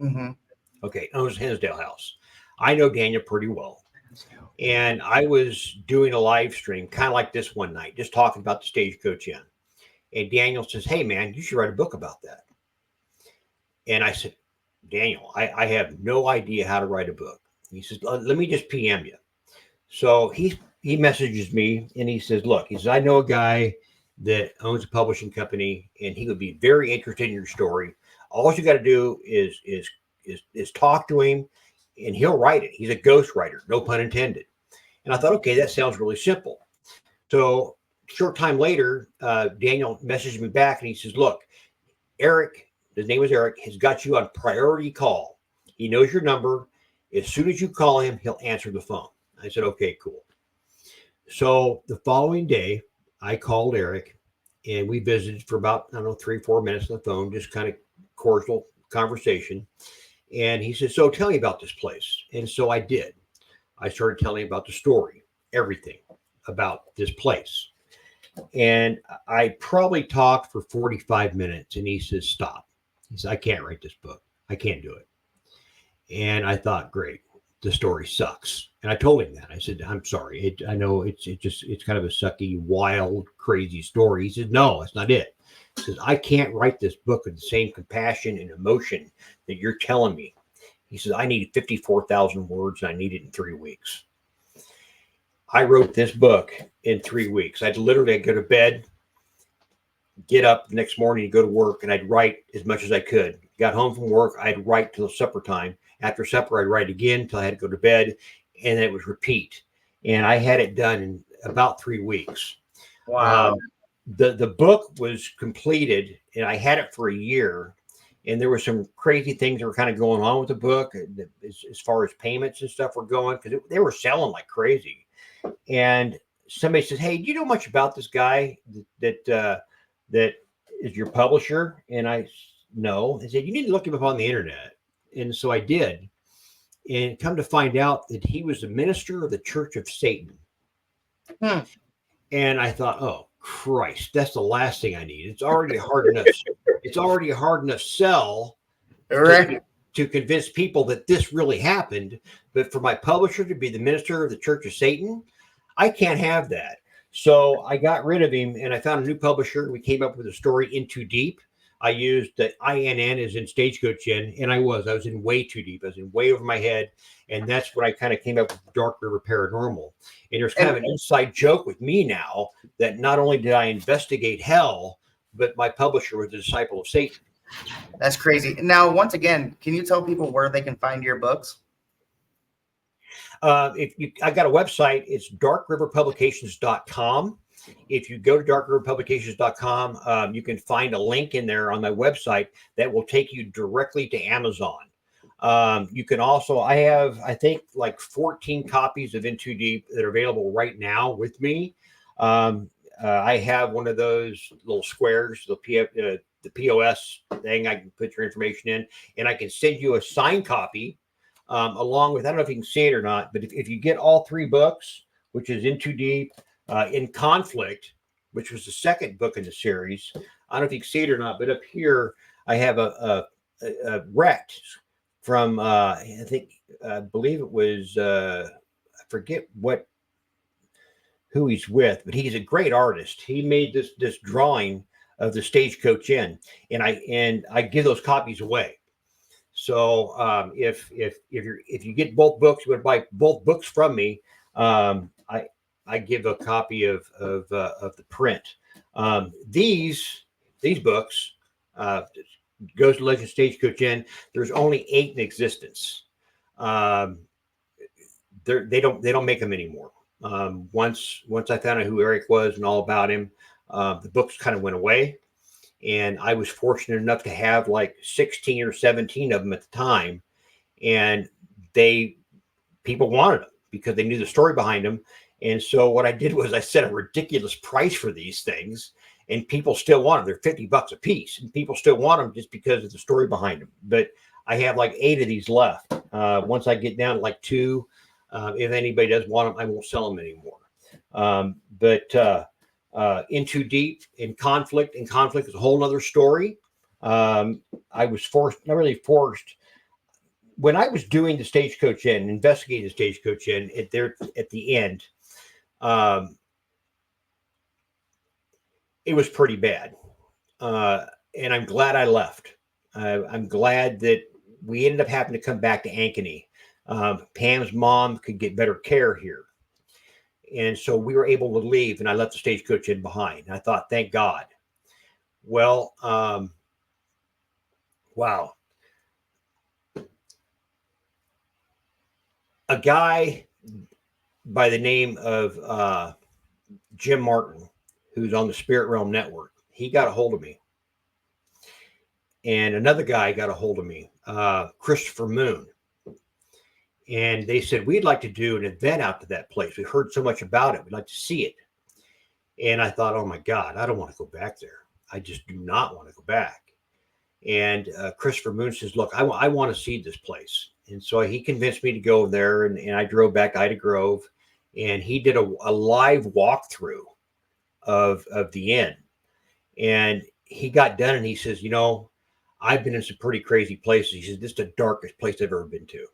S1: Mhm.
S2: Okay, owns Hinsdale House. I know Daniel pretty well. And I was doing a live stream, kind of like this one night, just talking about the Stagecoach Inn. And Daniel says, "Hey, man, you should write a book about that." And I said, "Daniel, I have no idea how to write a book." He says, "Let me just PM you." So he messages me and he says, "Look," he says, "I know a guy that owns a publishing company, and he would be very interested in your story. All you got to do is talk to him, and he'll write it. He's a ghost writer, no pun intended." And I thought, okay, that sounds really simple. So short time later, Daniel messaged me back and he says, "Look, Eric, his name was Eric, has got you on priority call. He knows your number. As soon as you call him, he'll answer the phone." I said, "Okay, cool." So the following day, I called Eric, and we visited for about, I don't know, 3 or 4 minutes on the phone, just kind of cordial conversation. And he said, "So tell me about this place." And so I did. I started telling him about the story, everything about this place. And I probably talked for 45 minutes, and he says, "Stop." He said, "I can't write this book. I can't do it." And I thought, great, the story sucks. And I told him that. I said, "I'm sorry. I know it's kind of a sucky, wild, crazy story." He said, "No, that's not it." He says, I can't write this book with the same compassion and emotion that you're telling me. He says, I needed 54,000 words and I need it in 3 weeks. I wrote this book in 3 weeks. I'd literally go to bed, get up the next morning, go to work, and I'd write as much as I could. Got home from work, I'd write till supper time. After supper, I'd write again until I had to go to bed, and then it was repeat. And I had it done in about 3 weeks.
S1: Wow.
S2: The book was completed, and I had it for a year. And there were some crazy things that were kind of going on with the book as far as payments and stuff were going, because they were selling like crazy. And somebody says, "Hey, do you know much about this guy that is your publisher?" And I no. They said, "You need to look him up on the internet." And so I did, and come to find out that he was a minister of the Church of Satan.
S1: Hmm.
S2: And I thought, "Oh Christ, that's the last thing I need. It's already hard enough. It's already a hard enough sell
S1: Right.
S2: to convince people that this really happened. But for my publisher to be the minister of the Church of Satan, I can't have that." So I got rid of him and I found a new publisher. And we came up with a story, In Too Deep. I used the INN as in Stagecoach In, and I was in way too deep. I was in way over my head. And that's when I kind of came up with Dark River Paranormal. And there's kind of an inside joke with me now that not only did I investigate hell, but my publisher was a disciple of Satan.
S1: That's crazy. Now, once again, can you tell people where they can find your books?
S2: I got a website. It's darkriverpublications.com. If you go to darkriverpublications.com, you can find a link in there on my website that will take you directly to Amazon. You can also, I have, I think, like 14 copies of In Too Deep that are available right now with me. I have one of those little squares, the POS thing. I can put your information in, and I can send you a signed copy along with, I don't know if you can see it or not, but if you get all 3 books, which is In Too Deep, In Conflict, which was the second book in the series. I don't know if you can see it or not, but up here I have a Rect from I believe it was I forget who he's with, but he's a great artist. He made this drawing of the Stagecoach Inn, and I give those copies away. So if you get both books, you would buy both books from me. I give a copy of the print. These books goes to Legend Stagecoach Inn. There's only 8 in existence. They don't make them anymore. Once I found out who Eric was and all about him, the books kind of went away. And I was fortunate enough to have like 16 or 17 of them at the time. And people wanted them because they knew the story behind them. And so what I did was I set a ridiculous price for these things, and people still want them. They're $50 a piece, and people still want them just because of the story behind them. But I have like 8 of these left. Once I get down to like 2, if anybody does want them, I won't sell them anymore. In Too Deep, In Conflict is a whole nother story. I was not really forced. When I was doing the Stagecoach Inn, investigating the Stagecoach Inn at the end, it was pretty bad. And I'm glad I left. I'm glad that we ended up having to come back to Ankeny. Pam's mom could get better care here. And so we were able to leave, and I left the Stagecoach Inn behind. And I thought, thank God. Well, wow. A guy by the name of Jim Martin, who's on the Spirit Realm Network, he got a hold of me. And another guy got a hold of me, Christopher Moon. And they said, we'd like to do an event out to that place. We heard so much about it. We'd like to see it. And I thought, oh my God, I don't want to go back there. I just do not want to go back. And Christopher Moon says, look, I want to see this place. And so he convinced me to go there. And I drove back to Ida Grove, and he did a live walkthrough of the inn. And he got done and he says, I've been in some pretty crazy places. He says, this is the darkest place I've ever been to.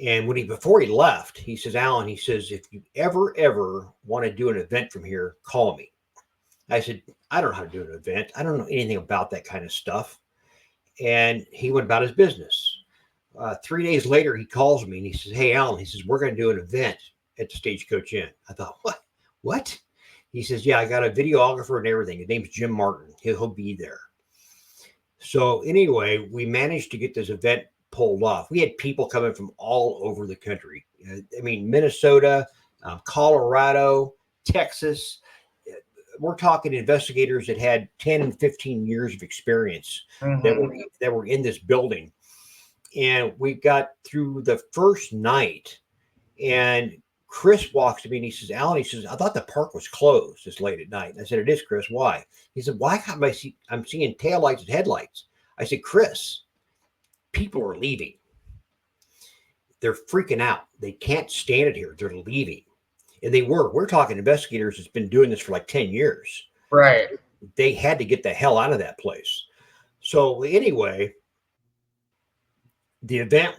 S2: And before he left, he says, Alan, he says, if you ever want to do an event from here, call me. I said, I don't know how to do an event. I don't know anything about that kind of stuff. And he went about his business. 3 days later, he calls me and he says, Hey, Alan, he says, we're going to do an event at the Stagecoach Inn. I thought, what? What? He says, yeah, I got a videographer and everything. His name's Jim Martin. He'll be there. So anyway, we managed to get this event pulled off. We had people coming from all over the country. I mean, Minnesota, Colorado, Texas. We're talking investigators that had 10 and 15 years of experience that were in this building. And we got through the first night, and Chris walks to me and he says, Alan, he says, I thought the park was closed this late at night. And I said, it is, Chris. Why? He said, why can't I'm seeing taillights and headlights? I said, Chris, people are leaving. They're freaking out. They can't stand it here. They're leaving. And we're talking investigators that's been doing this for like 10 years.
S1: Right.
S2: They had to get the hell out of that place. So anyway, the event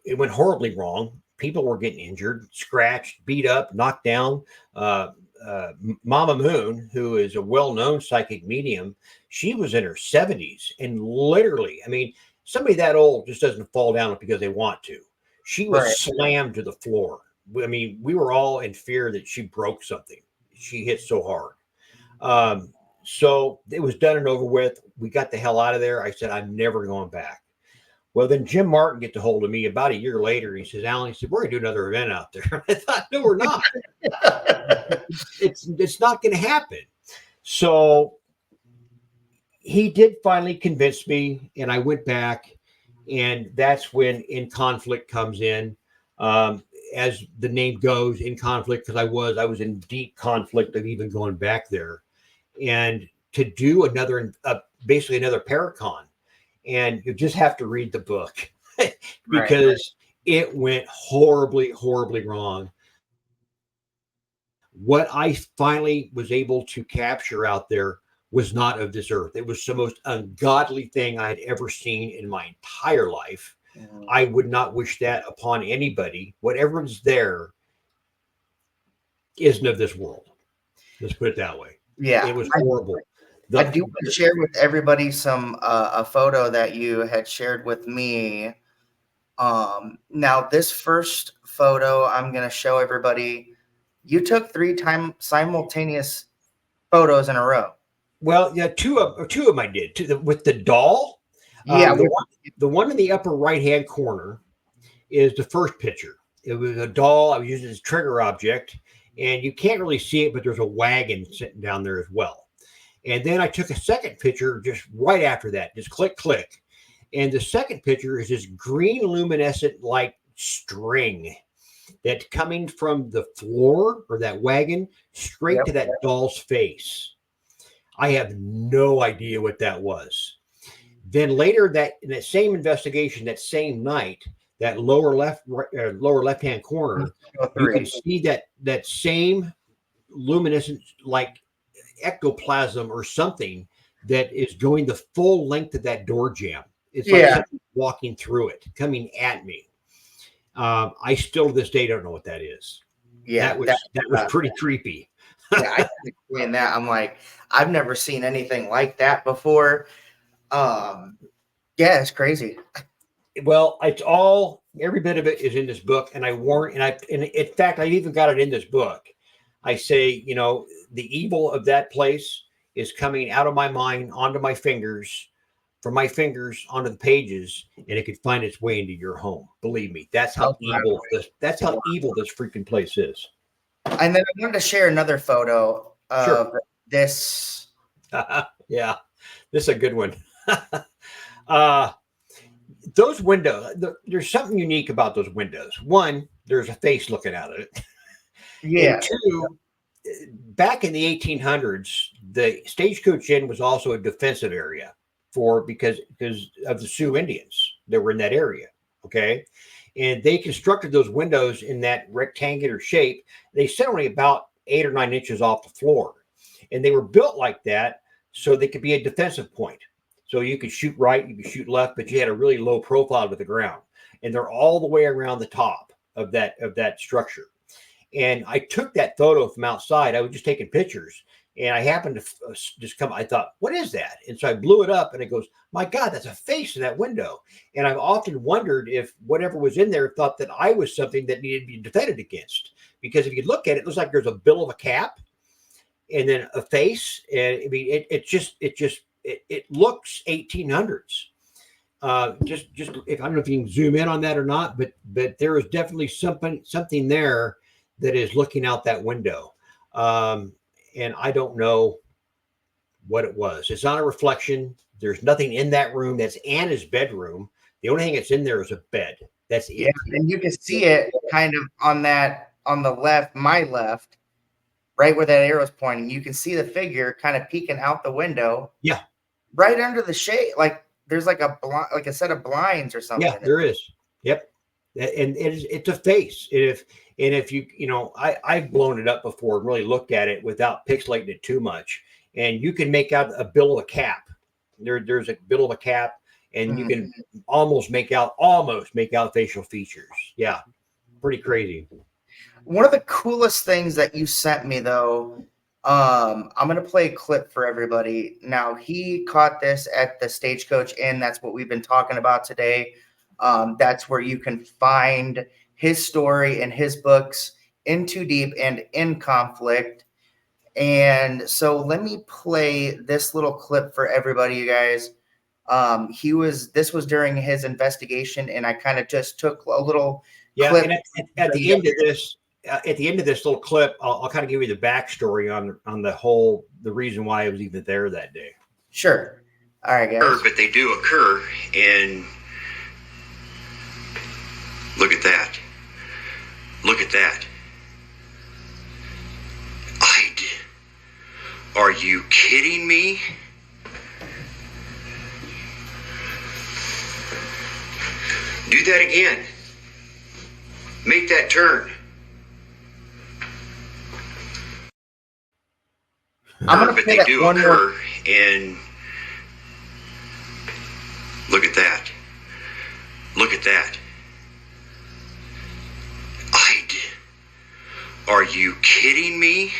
S2: it went horribly wrong. People were getting injured, scratched, beat up, knocked down. Mama Moon, who is a well-known psychic medium, she was in her 70s. And literally, I mean, somebody that old just doesn't fall down because they want to. She was slammed to the floor. I mean, we were all in fear that she broke something. She hit so hard. So it was done and over with. We got the hell out of there. I said, I'm never going back. Well, then Jim Martin gets a hold of me about a year later. He says, Alan, he said, we're going to do another event out there. I thought, no, we're not. It's not going to happen. So he did finally convince me, and I went back, and that's when In Conflict comes in. As the name goes, In Conflict, because I was in deep conflict of even going back there, and to do basically another Paracon. And you just have to read the book because it went horribly, horribly wrong. What I finally was able to capture out there was not of this earth. It was the most ungodly thing I had ever seen in my entire life. I would not wish that upon anybody. Whatever is there isn't of this world. Let's put it that way.
S1: Yeah.
S2: It was horrible.
S1: I do want to share with everybody a photo that you had shared with me. Now, this first photo I'm going to show everybody. You took 3 simultaneous photos in a row.
S2: Well, yeah, two of them I did. With the doll.
S1: Yeah.
S2: The one in the upper right-hand corner is the first picture. It was a doll. I was using as a trigger object, and you can't really see it, but there's a wagon sitting down there as well. And then I took a second picture just right after that, just click. And the second picture is this green luminescent like string that's coming from the floor or that wagon straight to that doll's face. I have no idea what that was. Then later in that same investigation, that same night, that lower left-hand corner, you can see that same luminescent like ectoplasm or something that is going the full length of that door jamb. It's like something walking through it, coming at me. I still to this day don't know what that is. Yeah, that was pretty creepy.
S1: Yeah, I can explain that. I'm like, I've never seen anything like that before. Yeah, it's crazy.
S2: Well, every bit of it is in this book, and in fact, I even got it in this book. I say, the evil of that place is coming out of my mind onto my fingers, from my fingers onto the pages, and it could find its way into your home. Believe me, that's how evil this freaking place is.
S1: And then I wanted to share another photo of this.
S2: Yeah, this is a good one. Those windows, there's something unique about those windows. One, there's a face looking out of it.
S1: Yeah.
S2: And two, back in the 1800s, the Stagecoach Inn was also a defensive area because of the Sioux Indians that were in that area. Okay. And they constructed those windows in that rectangular shape. They sit only about 8 or 9 inches off the floor. And they were built like that so they could be a defensive point. So you could shoot right, you could shoot left, but you had a really low profile with the ground. And they're all the way around the top of that structure. And I took that photo from outside. I was just taking pictures. And I happened to just come, I thought, what is that? And so I blew it up and it goes, my God, that's a face in that window. And I've often wondered if whatever was in there thought that I was something that needed to be defended against. Because if you look at it, it looks like there's a bill of a cap and then a face. And I mean, it looks 1800s. Just if I don't know if you can zoom in on that or not, but there is definitely something there that is looking out that window. And I don't know what it was. It's not a reflection. There's nothing in that room. That's Anna's bedroom. The only thing that's in there is a bed. That's
S1: Yeah,
S2: it.
S1: and you can see it kind of on the left, my left, right where that arrow's pointing. You can see the figure kind of peeking out the window.
S2: Yeah.
S1: Right under the shade, like there's like a set of blinds or something.
S2: Yeah, there is. Yep. And it's a face. If you I've blown it up before and really looked at it without pixelating it too much, and you can make out a bill of a cap. There's a bill of a cap, and you can almost make out facial features. Yeah, pretty crazy.
S1: One of the coolest things that you sent me, though, I'm gonna play a clip for everybody. Now, he caught this at the Stagecoach Inn. That's what we've been talking about today. That's where you can find his story and his books, In Too Deep and In Conflict. And so let me play this little clip for everybody, you guys. This was during his investigation, and I kind of just took a little clip.
S2: And at the end of this, little clip, I'll kind of give you the backstory on the reason why I was even there that day.
S1: Sure. All right, guys.
S3: But they do occur, and look at that. Look at that. Are you kidding me? Do that again. Make that turn.
S1: I'm gonna
S3: but
S1: play
S3: they
S1: that
S3: do
S1: one
S3: occur,
S1: more.
S3: and look at that. Look at that. Are you kidding me?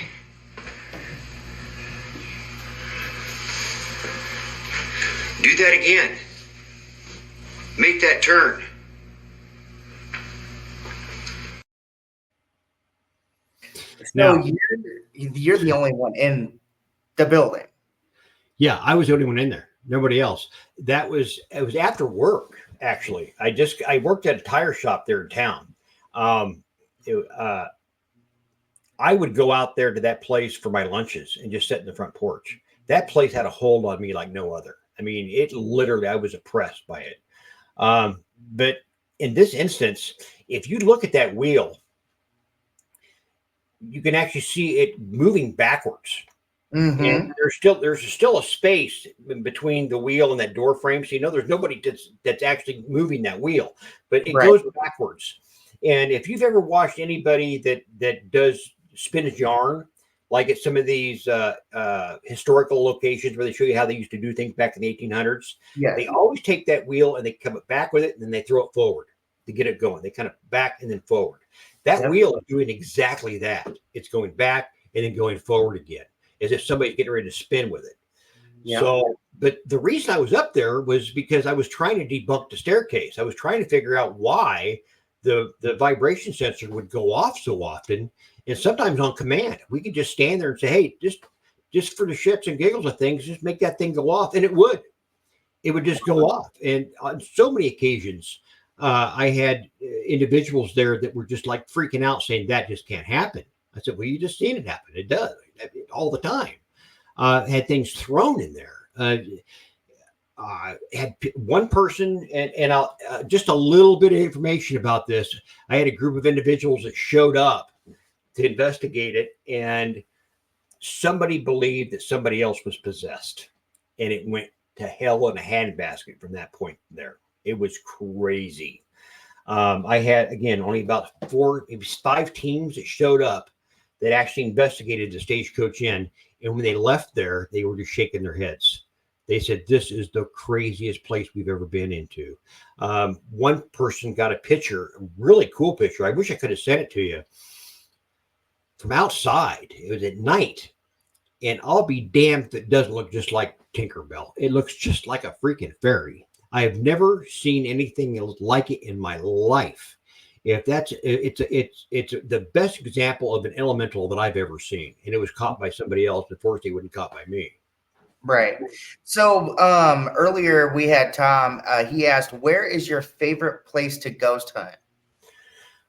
S3: Do that again. Make that turn.
S1: So you're the only one in the building.
S2: Yeah, I was the only one in there. Nobody else. It was after work, actually. I worked at a tire shop there in town. I would go out there to that place for my lunches and just sit in the front porch. That place had a hold on me like no other. I mean, it literally, I was oppressed by it. But in this instance, if you look at that wheel, you can actually see it moving backwards.
S1: Mm-hmm.
S2: And there's still a space between the wheel and that door frame. So, there's nobody that's actually moving that wheel, but it goes backwards. And if you've ever watched anybody that does spinach yarn, like at some of these historical locations where they show you how they used to do things back in the 1800s, they always take that wheel and they come back with it and then they throw it forward to get it going. They kind of back and then forward. That wheel is doing exactly that. It's going back and then going forward again, as if somebody's getting ready to spin with it. Yeah. So, but the reason I was up there was because I was trying to debunk the staircase. I was trying to figure out why the vibration sensor would go off so often, and sometimes on command. We could just stand there and say, hey, just for the shits and giggles of things, just make that thing go off. And it would just go off. And on so many occasions, I had individuals there that were just like freaking out saying that just can't happen. I said, well, you just seen it happen. It does all the time. Had things thrown in there. Had one person, and I'll just a little bit of information about this. I had a group of individuals that showed up to investigate it, and somebody believed that somebody else was possessed, and it went to hell in a handbasket from that point there. It was crazy. I had, again, only about 5 teams that showed up that actually investigated the Stagecoach Inn, and when they left there, they were just shaking their heads. They said, this is the craziest place we've ever been into. One person got a picture, a really cool picture. I wish I could have sent it to you. From outside, it was at night. And I'll be damned if it doesn't look just like Tinkerbell. It looks just like a freaking fairy. I have never seen anything else like it in my life. If that's it's the best example of an elemental that I've ever seen, and it was caught by somebody else. Unfortunately, it wasn't caught by me.
S1: Right. So earlier we had Tom. He asked, "Where is your favorite place to ghost hunt?"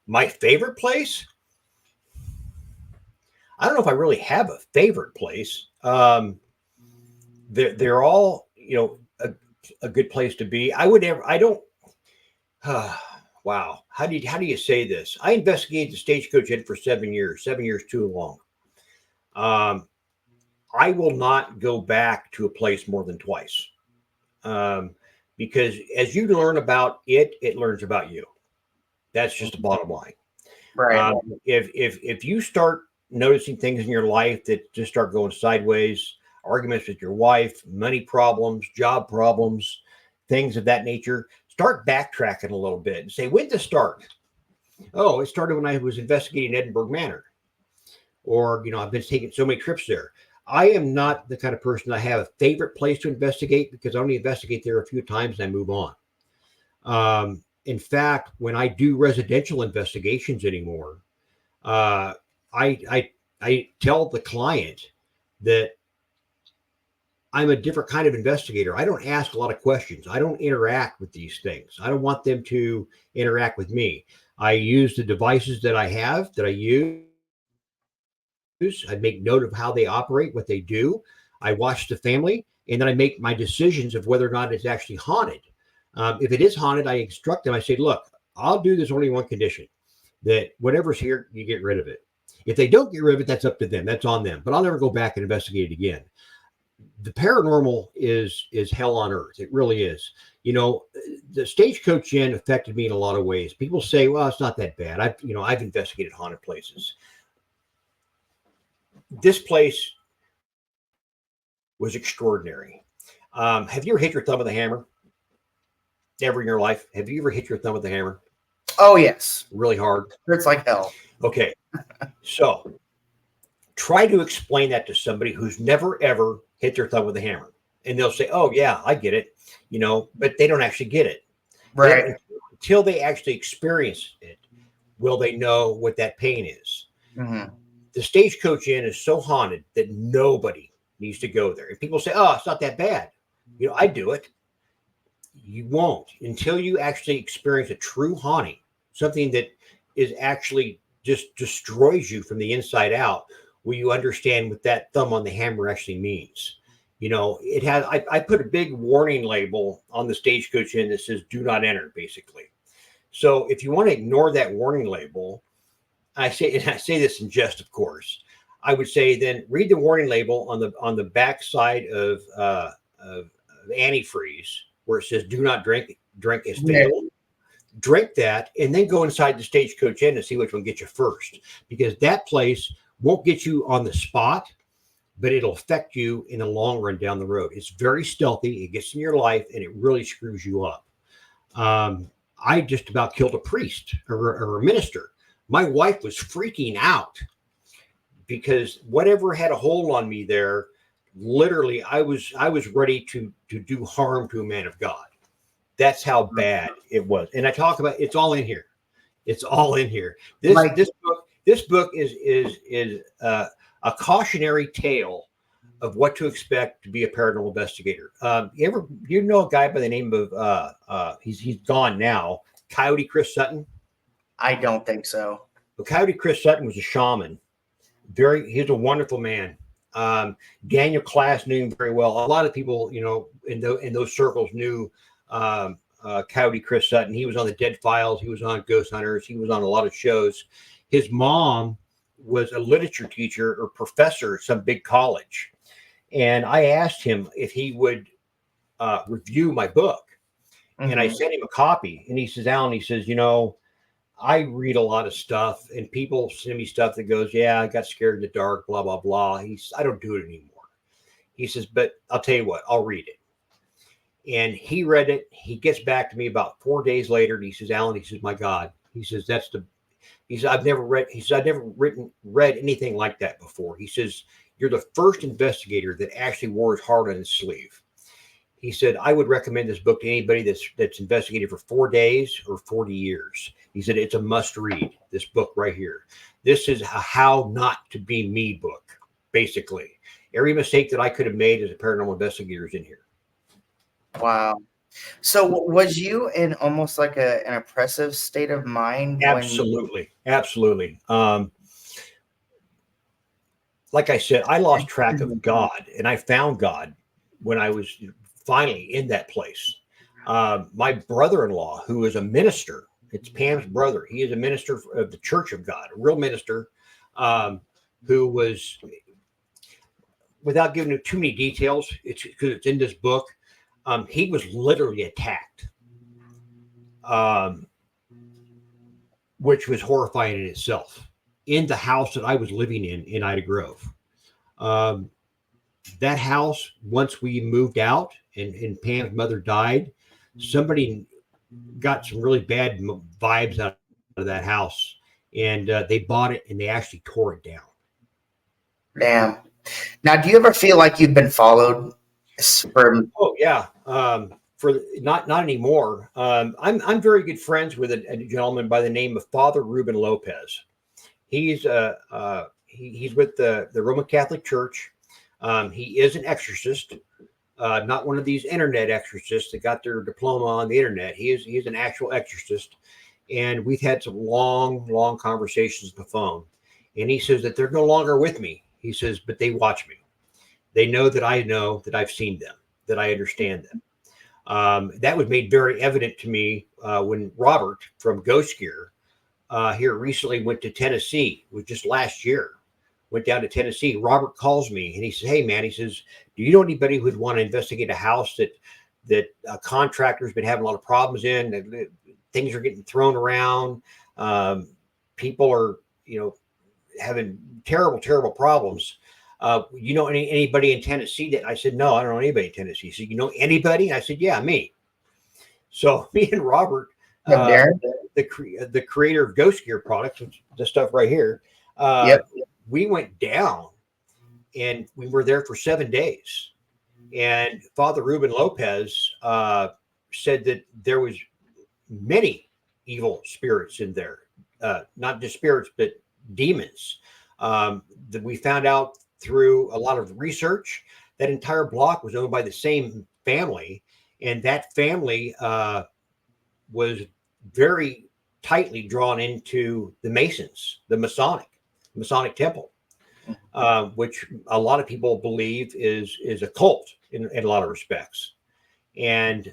S2: My favorite place? I don't know if I really have a favorite place. They're all, a good place to be. I don't. Wow. How do you say this? I investigated the Stagecoach Inn for 7 years. 7 years too long. Um, I will not go back to a place more than twice. Um, because as you learn about it, it learns about you. That's just the bottom line.
S1: Right.
S2: If you start noticing things in your life that just start going sideways, arguments with your wife, money problems, job problems, things of that nature, start backtracking a little bit and say, when did this start? Oh, it started when I was investigating Edinburgh Manor, or I've been taking so many trips there. I am not the kind of person I have a favorite place to investigate, because I only investigate there a few times and I move on. In fact, when I do residential investigations anymore, uh, I tell the client that I'm a different kind of investigator. I don't ask a lot of questions. I don't interact with these things. I don't want them to interact with me. I use the devices that I have, that I use. I make note of how they operate, what they do. I watch the family, and then I make my decisions of whether or not it's actually haunted. If it is haunted, I instruct them. I say, look, I'll do this only in one condition, that whatever's here, you get rid of it. If they don't get rid of it, that's up to them. That's on them. But I'll never go back and investigate it again. The paranormal is hell on earth. It really is. The Stagecoach Inn affected me in a lot of ways. People say, well, it's not that bad. I've investigated haunted places. This place was extraordinary. Have you ever hit your thumb with a hammer? Ever in your life? Have you ever hit your thumb with a hammer?
S1: Oh yes.
S2: Really hard?
S1: Hurts like hell.
S2: Okay. So try to explain that to somebody who's never ever hit their thumb with a hammer. And they'll say, oh yeah, I get it. But they don't actually get it.
S1: Right.
S2: Until they actually experience it, will they know what that pain is.
S1: Mm-hmm.
S2: The Stagecoach Inn is so haunted that nobody needs to go there. And people say, oh, it's not that bad. I do it. You won't until you actually experience a true haunting, something that is actually just destroys you from the inside out, where you understand what that thumb on the hammer actually means. It has, I put a big warning label on the Stagecoach Inn that says do not enter, basically. So if you want to ignore that warning label, I say this in jest, of course, I would say then read the warning label on the back side of antifreeze, where it says do not drink is fatal. Drink that, and then go inside the Stagecoach Inn and see which one gets you first, because that place won't get you on the spot, but it'll affect you in the long run down the road. It's very stealthy. It gets in your life, and it really screws you up. I just about killed a priest or a minister. My wife was freaking out because whatever had a hold on me there, literally, I was ready to do harm to a man of God. That's how bad it was. And I talk about, it's all in here. It's all in here. This book is a cautionary tale of what to expect to be a paranormal investigator. You know a guy by the name of he's gone now, Coyote Chris Sutton?
S1: I don't think so.
S2: Well, Coyote Chris Sutton was a shaman. He's a wonderful man. Daniel Class knew him very well. A lot of people, in those circles knew Coyote Chris Sutton. He was on the Dead Files. He was on Ghost Hunters. He was on a lot of shows. His mom was a literature teacher or professor at some big college. And I asked him if he would review my book. Mm-hmm. And I sent him a copy. And he says, Alan, he says, I read a lot of stuff, and people send me stuff that goes, yeah, I got scared in the dark, blah, blah, blah. I don't do it anymore. He says, but I'll tell you what, I'll read it. And he read it. He gets back to me about 4 days later, and he says, Alan, he says, my God, he says, I've never read anything like that before. He says, you're the first investigator that actually wore his heart on his sleeve. He said, I would recommend this book to anybody that's investigated for 4 days or 40 years. He said, it's a must read, this book right here. This is a how not to be me book, basically. Every mistake that I could have made as a paranormal investigator is in here.
S1: Wow. So was you in almost like an oppressive state of mind?
S2: Absolutely. Absolutely. Like I said, I lost track of God, and I found God when I was finally in that place. My brother-in-law, who is a minister, it's Pam's brother. He is a minister of the Church of God, a real minister, who was, without giving you too many details, it's because it's in this book. He was literally attacked, which was horrifying in itself, in the house that I was living in Ida Grove. That house, once we moved out and Pam's mother died, somebody got some really bad vibes out of that house, and they bought it and they actually tore it down.
S1: Damn. Now, do you ever feel like you've been followed?
S2: Oh yeah. For not anymore. I'm very good friends with a gentleman by the name of Father Ruben Lopez. He's he's with the Roman Catholic Church. He is an exorcist, not one of these internet exorcists that got their diploma on the internet. He's an actual exorcist, and we've had some long conversations on the phone. And he says that they're no longer with me. He says, but they watch me. They know that I've seen them, that I understand them. That was made very evident to me when Robert from Ghost Gear here recently went to Tennessee. It was just last year. Went down to Tennessee. Robert calls me and he says, "Hey man," he says, "do you know anybody who'd want to investigate a house that a contractor's been having a lot of problems in? That things are getting thrown around. People are, having terrible problems. You know anybody in Tennessee?" That I said, "No, I don't know anybody in Tennessee." So, "You know anybody?" I said, "Yeah, me." So me and Robert, the creator of Ghost Gear products, the stuff right here, we went down and we were there for 7 days. And Father Ruben Lopez said that there was many evil spirits in there, not just spirits, but demons. That we found out through a lot of research. That entire block was owned by the same family, and that family was very tightly drawn into the Masons, the Masonic temple, which a lot of people believe is a cult in a lot of respects. And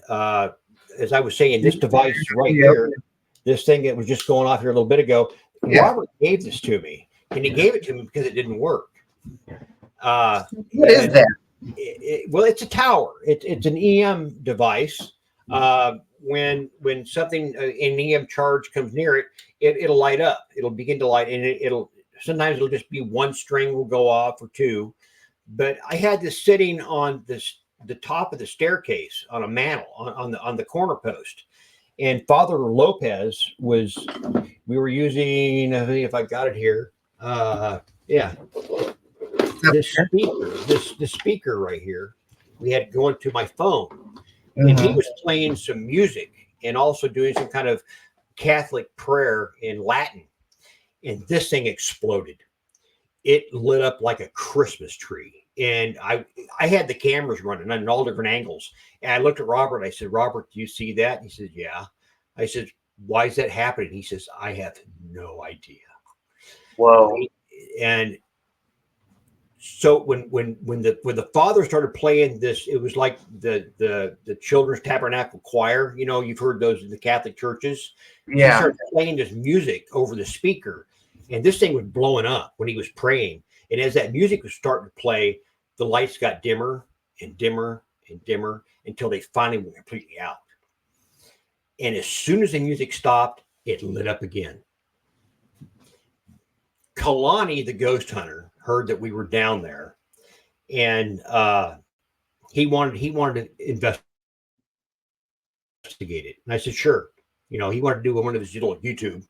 S2: as I was saying, this device right here, this thing that was just going off here a little bit ago, Robert gave this to me, and he gave it to me because it didn't work.
S1: What is that?
S2: Well, it's a tower. It's an EM device. When something an EM charge comes near it, it'll light up. It'll begin to light, and it'll sometimes it'll just be one string will go off or two. But I had this sitting on the top of the staircase on a mantle on the corner post, and Father Lopez we were using, I think if I got it here, this speaker right here, we had going to my phone, and he was playing some music and also doing some kind of Catholic prayer in Latin, and this thing exploded. It lit up like a Christmas tree. And I had the cameras running on all different angles. And I looked at Robert. I said, "Robert, do you see that?" He said, "Yeah." I said, "Why is that happening?" He says, "I have no idea."
S1: Whoa.
S2: And so when the father started playing this, it was like the Children's Tabernacle Choir. You've heard those in the Catholic churches.
S1: Yeah.
S2: He started playing this music over the speaker, and this thing was blowing up when he was praying. And as that music was starting to play, the lights got dimmer and dimmer and dimmer until they finally went completely out. And as soon as the music stopped, it lit up again. Kalani, the ghost hunter, heard that we were down there, and he wanted to investigate it. And I said, "Sure." He wanted to do one of his little YouTube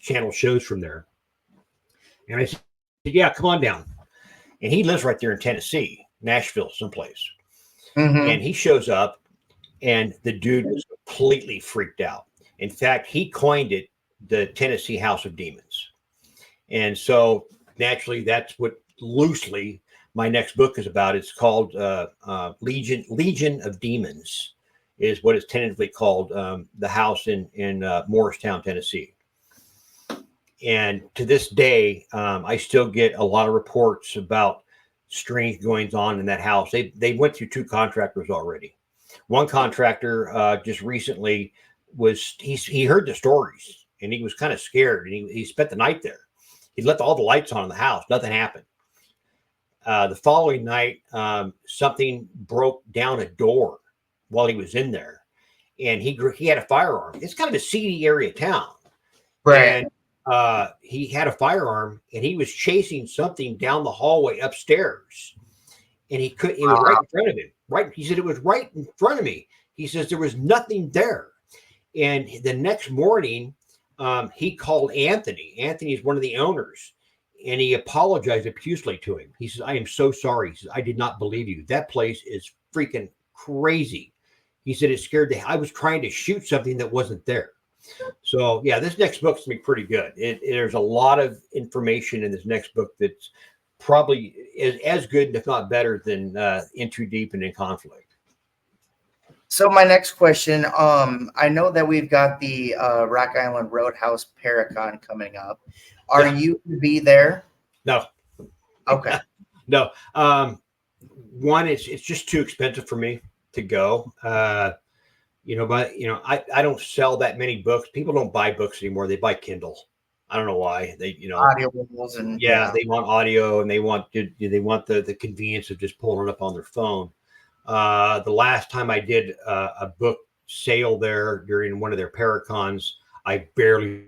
S2: channel shows from there. And I said, "Yeah, come on down." and he lives right there in Tennessee, Nashville, someplace.
S1: Mm-hmm.
S2: And he shows up, and the dude was completely freaked out. In fact, he coined it the Tennessee House of Demons. And so naturally, that's what loosely my next book is about. It's called Legion of Demons, is what it's tentatively called. The house in Morristown, Tennessee. And to this day, I still get a lot of reports about strange goings on in that house. They went through 2 contractors already. One contractor just recently he heard the stories, and he was kind of scared, and he spent the night there. He left all the lights on in the house. Nothing happened. The following night, something broke down a door while he was in there, and he had a firearm. It's kind of a seedy area town,
S1: Right.
S2: and he had a firearm, and he was chasing something down the hallway upstairs, and it was right in front of him. Right, he said it was right in front of me. He says there was nothing there, and the next morning, he called Anthony. Anthony is one of the owners. And he apologized profusely to him. He says, "I am so sorry." He says, "I did not believe you. That place is freaking crazy." He said, "It scared I was trying to shoot something that wasn't there." So yeah, this next book's gonna be pretty good. There's a lot of information in this next book that's probably as good, if not better, than In Too Deep and In Conflict.
S1: So my next question, I know that we've got the Rock Island Roadhouse Paracon coming up. Are you to be there?
S2: No.
S1: Okay.
S2: No. One, it's just too expensive for me to go. But I don't sell that many books. People don't buy books anymore. They buy Kindle. I don't know why.
S1: Audibles and
S2: they want audio, and they want the convenience of just pulling it up on their phone. The last time I did a book sale there during one of their Paracons, I barely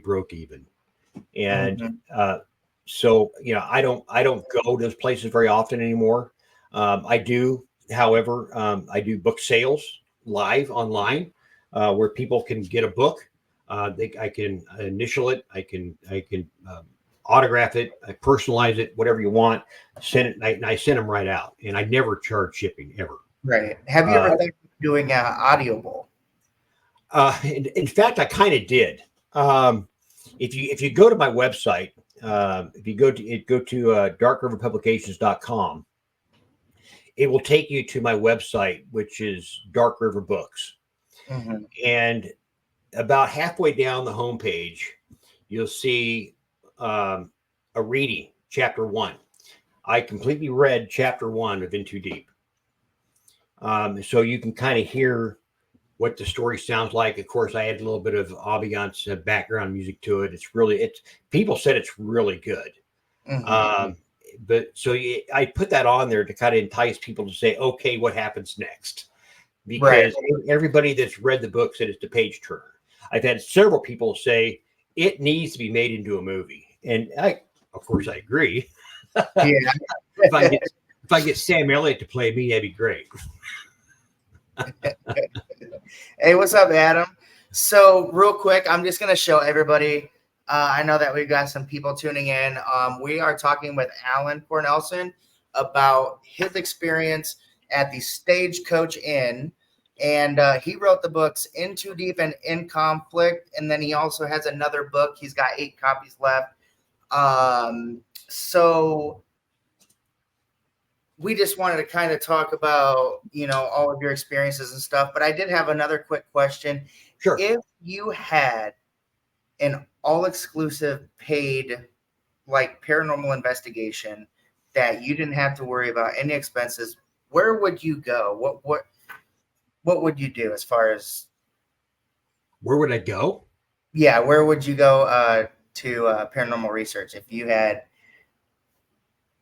S2: broke even. And so I don't go to those places very often anymore. I do, however, I do book sales live online where people can get a book. I can initial it. I can autograph it. I personalize it, whatever you want. Send it, and I send them right out. And I never charge shipping ever.
S1: Right. Have you ever thought of doing an Audible?
S2: In fact, I kind of did. If you go to my website, if you go to darkriverpublications.com, it will take you to my website, which is Dark River Books.
S1: Mm-hmm.
S2: And about halfway down the homepage, you'll see a reading, chapter 1. I completely read chapter 1 of In Too Deep. So you can kind of hear what the story sounds like. Of course, I had a little bit of ambiance, background music to it. People said it's really good.
S1: Mm-hmm.
S2: But so I put that on there to kind of entice people to say, okay, what happens next? Because everybody that's read the book said it's the page turner. I've had several people say it needs to be made into a movie. And of course, I agree.
S1: Yeah.
S2: If I get Sam Elliott to play me, that'd be great.
S1: Hey, what's up, Adam? So real quick, I'm just going to show everybody. I know that we've got some people tuning in. We are talking with Alan Cornelson about his experience at the Stagecoach Inn. And he wrote the books In Too Deep and In Conflict. And then he also has another book. He's got 8 copies left. So we just wanted to kind of talk about, all of your experiences and stuff. But I did have another quick question.
S2: Sure.
S1: If you had an all-exclusive paid, like, paranormal investigation that you didn't have to worry about any expenses, where would you go? What would you do as far as?
S2: Where would I go?
S1: Yeah, where would you go to paranormal research if you had?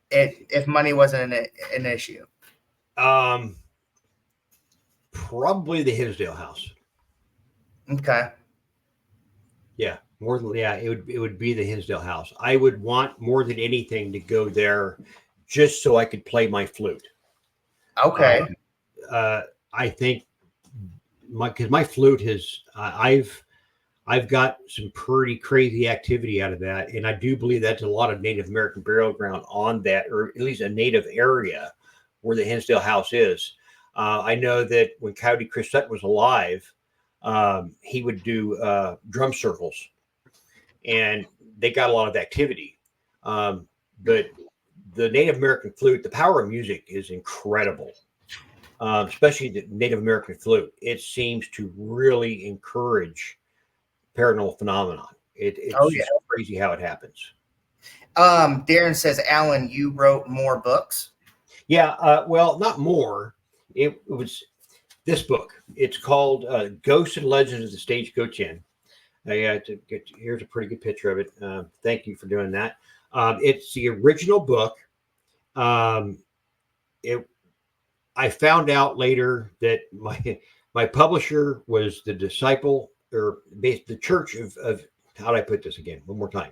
S1: If money wasn't an issue?
S2: Probably the Hinsdale House.
S1: Okay.
S2: Yeah, it would be the Hinsdale House. I would want more than anything to go there just so I could play my flute.
S1: Okay.
S2: I think because my flute has I've got some pretty crazy activity out of that. And I do believe that's a lot of Native American burial ground on that, or at least a native area where the Hinsdale house is. I know that when Coyote Chris Sutton was alive, he would do drum circles, and they got a lot of activity. But the Native American flute, the power of music is incredible, especially the Native American flute. It seems to really encourage paranormal phenomenon. It's
S1: Oh yeah.
S2: just crazy how it happens.
S1: Darren says, Alan, you wrote more books.
S2: Yeah, well, not more. It was this book. It's called Ghosts and Legends of the Stagecoach Inn. Here's a pretty good picture of it. Thank you for doing that. It's the original book. Um, it. I found out later that my publisher was the disciple or the church of how do I put this again? One more time.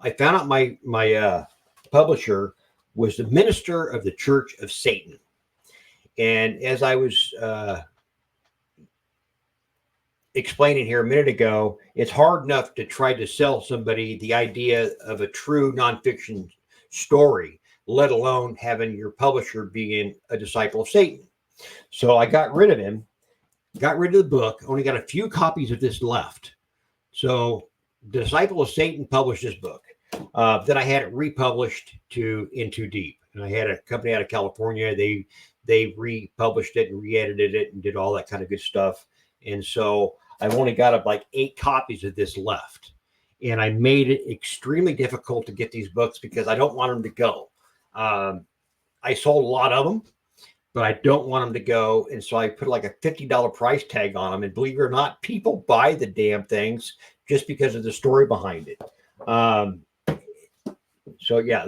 S2: I found out my publisher was the minister of the Church of Satan. And as I was explaining here a minute ago, it's hard enough to try to sell somebody the idea of a true nonfiction story, let alone having your publisher being a disciple of Satan. So I got rid of him, got rid of the book, only got a few copies of this left. So the Disciple of Satan published this book. Then I had it republished to In Too Deep. And I had a company out of California. They republished it and re-edited it and did all that kind of good stuff. And so I've only got like 8 copies of this left. And I made it extremely difficult to get these books because I don't want them to go. I sold a lot of them, but I don't want them to go. And so I put like a $50 price tag on them. And believe it or not, people buy the damn things just because of the story behind it. So yeah,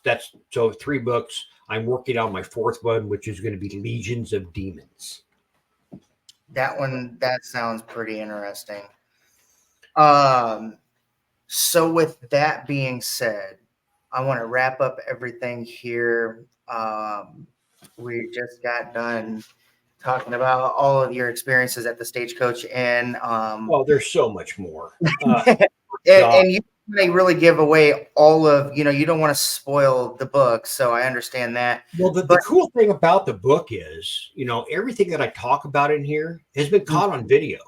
S2: that's so 3 books. I'm working on my 4th one, which is going to be Legions of Demons.
S1: That sounds pretty interesting. So with that being said, I want to wrap up everything here. We just got done talking about all of your experiences at the Stagecoach Inn.
S2: Well, there's so much more.
S1: And you may really give away all of, you don't want to spoil the book, so I understand that.
S2: Well, the cool thing about the book is, everything that I talk about in here has been caught on video.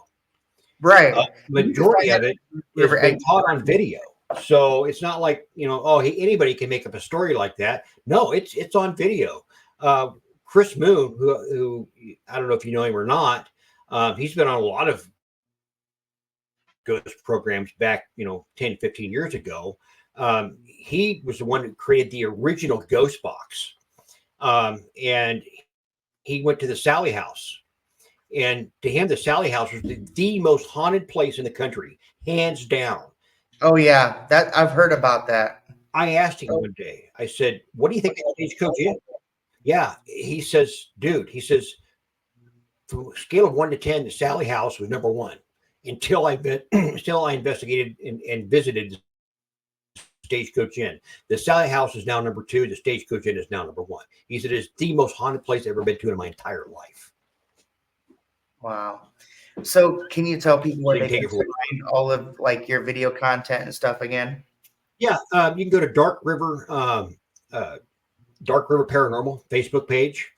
S1: Right.
S2: Majority of it has been caught on video. So it's not like, anybody can make up a story like that. No, it's on video. Chris Moon, who I don't know if you know him or not, he's been on a lot of ghost programs back, 10, 15 years ago. He was the one who created the original Ghost Box. And he went to the Sally House. And to him, the Sally House was the most haunted place in the country, hands down.
S1: Oh, yeah. That I've heard about that.
S2: I asked him one day, I said, what do you think of Stagecoach Inn? Yeah. He says, dude, from a scale of 1 to 10, the Sally House was number 1 until I investigated and visited the Stagecoach Inn. The Sally House is now number 2. The Stagecoach Inn is now number 1. He said it's the most haunted place I've ever been to in my entire life.
S1: Wow. So can you tell people where they can find all of like your video content and stuff again?
S2: Yeah, you can go to Dark River Paranormal Facebook page.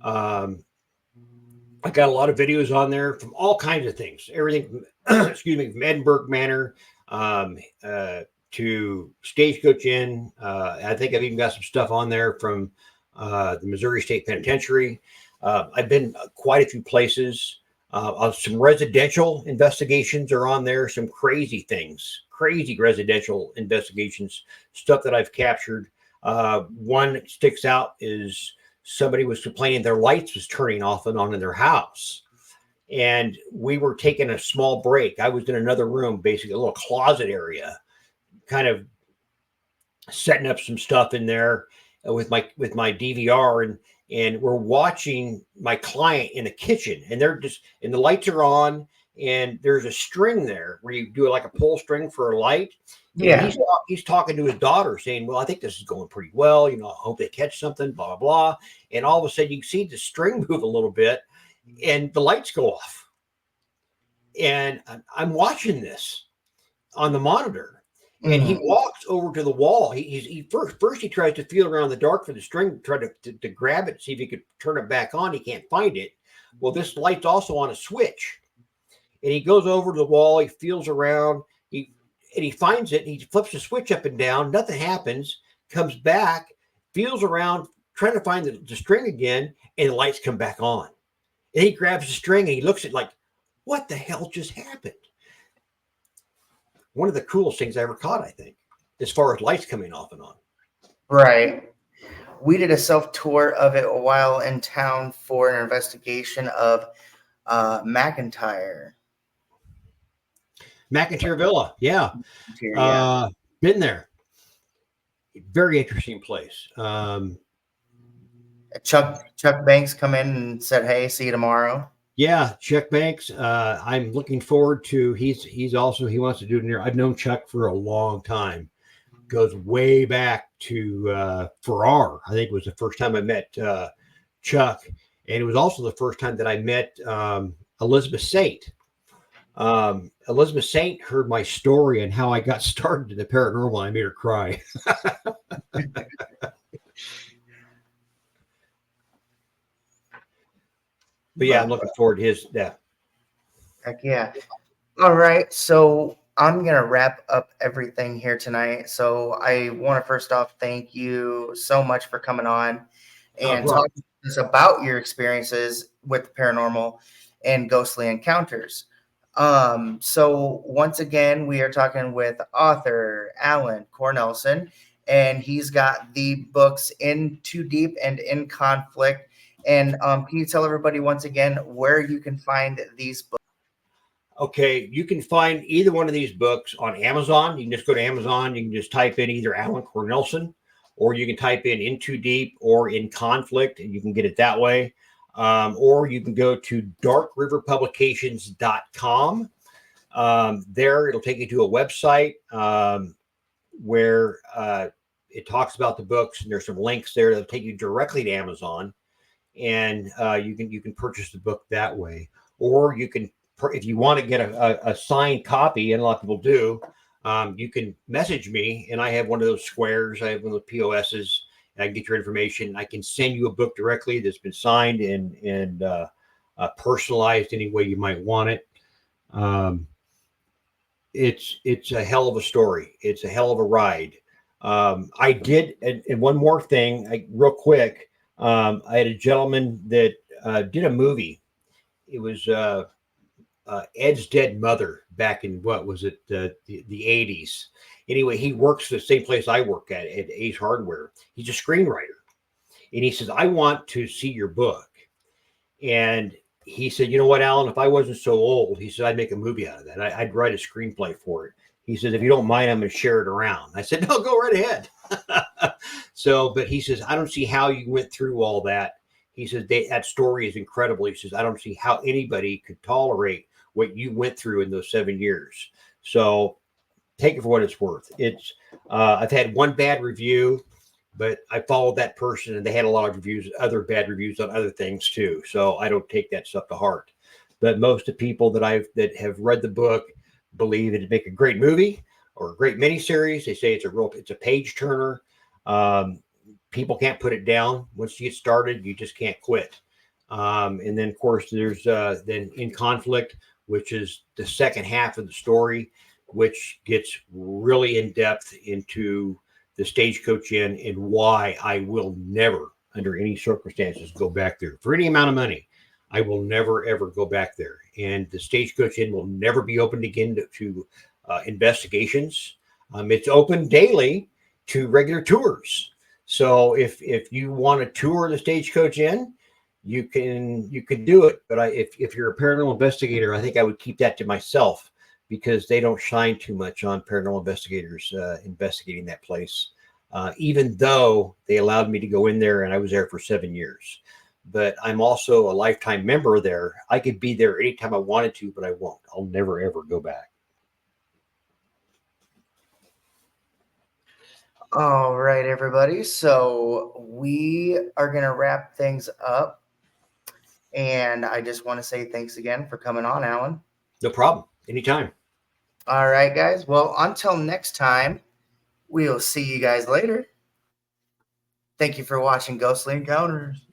S2: I got a lot of videos on there from all kinds of things. Everything, from Edinburgh Manor to Stagecoach Inn. I think I've even got some stuff on there from the Missouri State Penitentiary. I've been quite a few places. Some residential investigations are on there. Some crazy things, crazy residential investigations, stuff that I've captured. One that sticks out is somebody was complaining their lights was turning off and on in their house. And we were taking a small break. I was in another room, basically a little closet area, kind of setting up some stuff in there with my DVR, and we're watching my client in the kitchen, and the lights are on, and there's a string there where you do like a pull string for a light.
S1: Yeah.
S2: And he's talking to his daughter saying, well, I think this is going pretty well. I hope they catch something, blah, blah, blah. And all of a sudden you can see the string move a little bit and the lights go off. And I'm watching this on the monitor, and he
S1: Mhm.
S2: walks over to the wall. He first he tries to feel around the dark for the string, try to grab it, see if he could turn it back on. He can't find it. Well, this light's also on a switch, and he goes over to the wall. He feels around. He finds it. He flips the switch up and down. Nothing happens. Comes back, feels around, trying to find the string again, and the lights come back on. And he grabs the string and he looks at it like, what the hell just happened? One of the coolest things I ever caught, I think, as far as lights coming off and on.
S1: Right. We did a self tour of it while in town for an investigation of McIntyre.
S2: McIntyre Villa, yeah.
S1: Yeah.
S2: Been there. Very interesting place.
S1: Chuck Banks come in and said, "Hey, see you tomorrow."
S2: Yeah, Chuck Banks. I'm looking forward to. He's also he wants to do it near. I've known Chuck for a long time. Goes way back to Farrar. I think it was the first time I met Chuck, and it was also the first time that I met Elizabeth Saint. Elizabeth Saint heard my story and how I got started in the paranormal. I made her cry. But yeah, I'm looking forward to his. Yeah.
S1: Heck yeah. All right. So I'm going to wrap up everything here tonight. So I want to first off thank you so much for coming on and
S2: Right.
S1: talking to us about your experiences with paranormal and ghostly encounters. So once again, we are talking with author Alan Cornelson, and he's got the books In Too Deep and In Conflict. And can you tell everybody once again where you can find these books?
S2: Okay, you can find either one of these books on Amazon. You can just go to Amazon. You can just type in either Alan Cornelson, or you can type in Too Deep or In Conflict, and you can get it that way. Or you can go to darkriverpublications.com. There, it'll take you to a website where it talks about the books, and there's some links there that'll take you directly to Amazon, and you can purchase the book that way, or you can, if you want to get a signed copy, and a lot of people do, you can message me, and I have one of those squares. I have one of the POSs, and I can get your information. I can send you a book directly that's been signed and personalized any way you might want it. It's a hell of a story. It's a hell of a ride. I did, and one more thing, real quick. I had a gentleman that did a movie. It was Ed's Dead Mother back in what was it, the 80s. Anyway, he works the same place I work at Ace Hardware. He's a screenwriter, and he says, "I want to see your book." And he said, "You know what, Alan? If I wasn't so old," he said, "I'd make a movie out of that. I'd write a screenplay for it." He says, "If you don't mind, I'm going to share it around." I said, "No, go right ahead." So, but he says, "I don't see how you went through all that." He says, that story is incredible. He says, "I don't see how anybody could tolerate what you went through in those 7 years." So take it for what it's worth. It's I've had one bad review, but I followed that person, and they had a lot of reviews, other bad reviews on other things too. So I don't take that stuff to heart. But most of the people that have read the book believe it'd make a great movie or a great miniseries. They say it's a page turner. People can't put it down. Once you get started, you just can't quit. And then of course there's then In Conflict, which is the second half of the story, which gets really in depth into the Stagecoach Inn and why I will never, under any circumstances, go back there for any amount of money. I will never ever go back there, and the Stagecoach Inn will never be opened again to investigations. It's open daily to regular tours. So if you want to tour the Stagecoach Inn, you can do it. But if you're a paranormal investigator, I think I would keep that to myself, because they don't shine too much on paranormal investigators investigating that place, even though they allowed me to go in there and I was there for 7 years. But I'm also a lifetime member there. I could be there anytime I wanted to, but I won't. I'll never, ever go back.
S1: All right, everybody. So we are going to wrap things up. And I just want to say thanks again for coming on, Alan.
S2: No problem. Anytime.
S1: All right, guys. Well, until next time, we'll see you guys later. Thank you for watching Ghostly Encounters.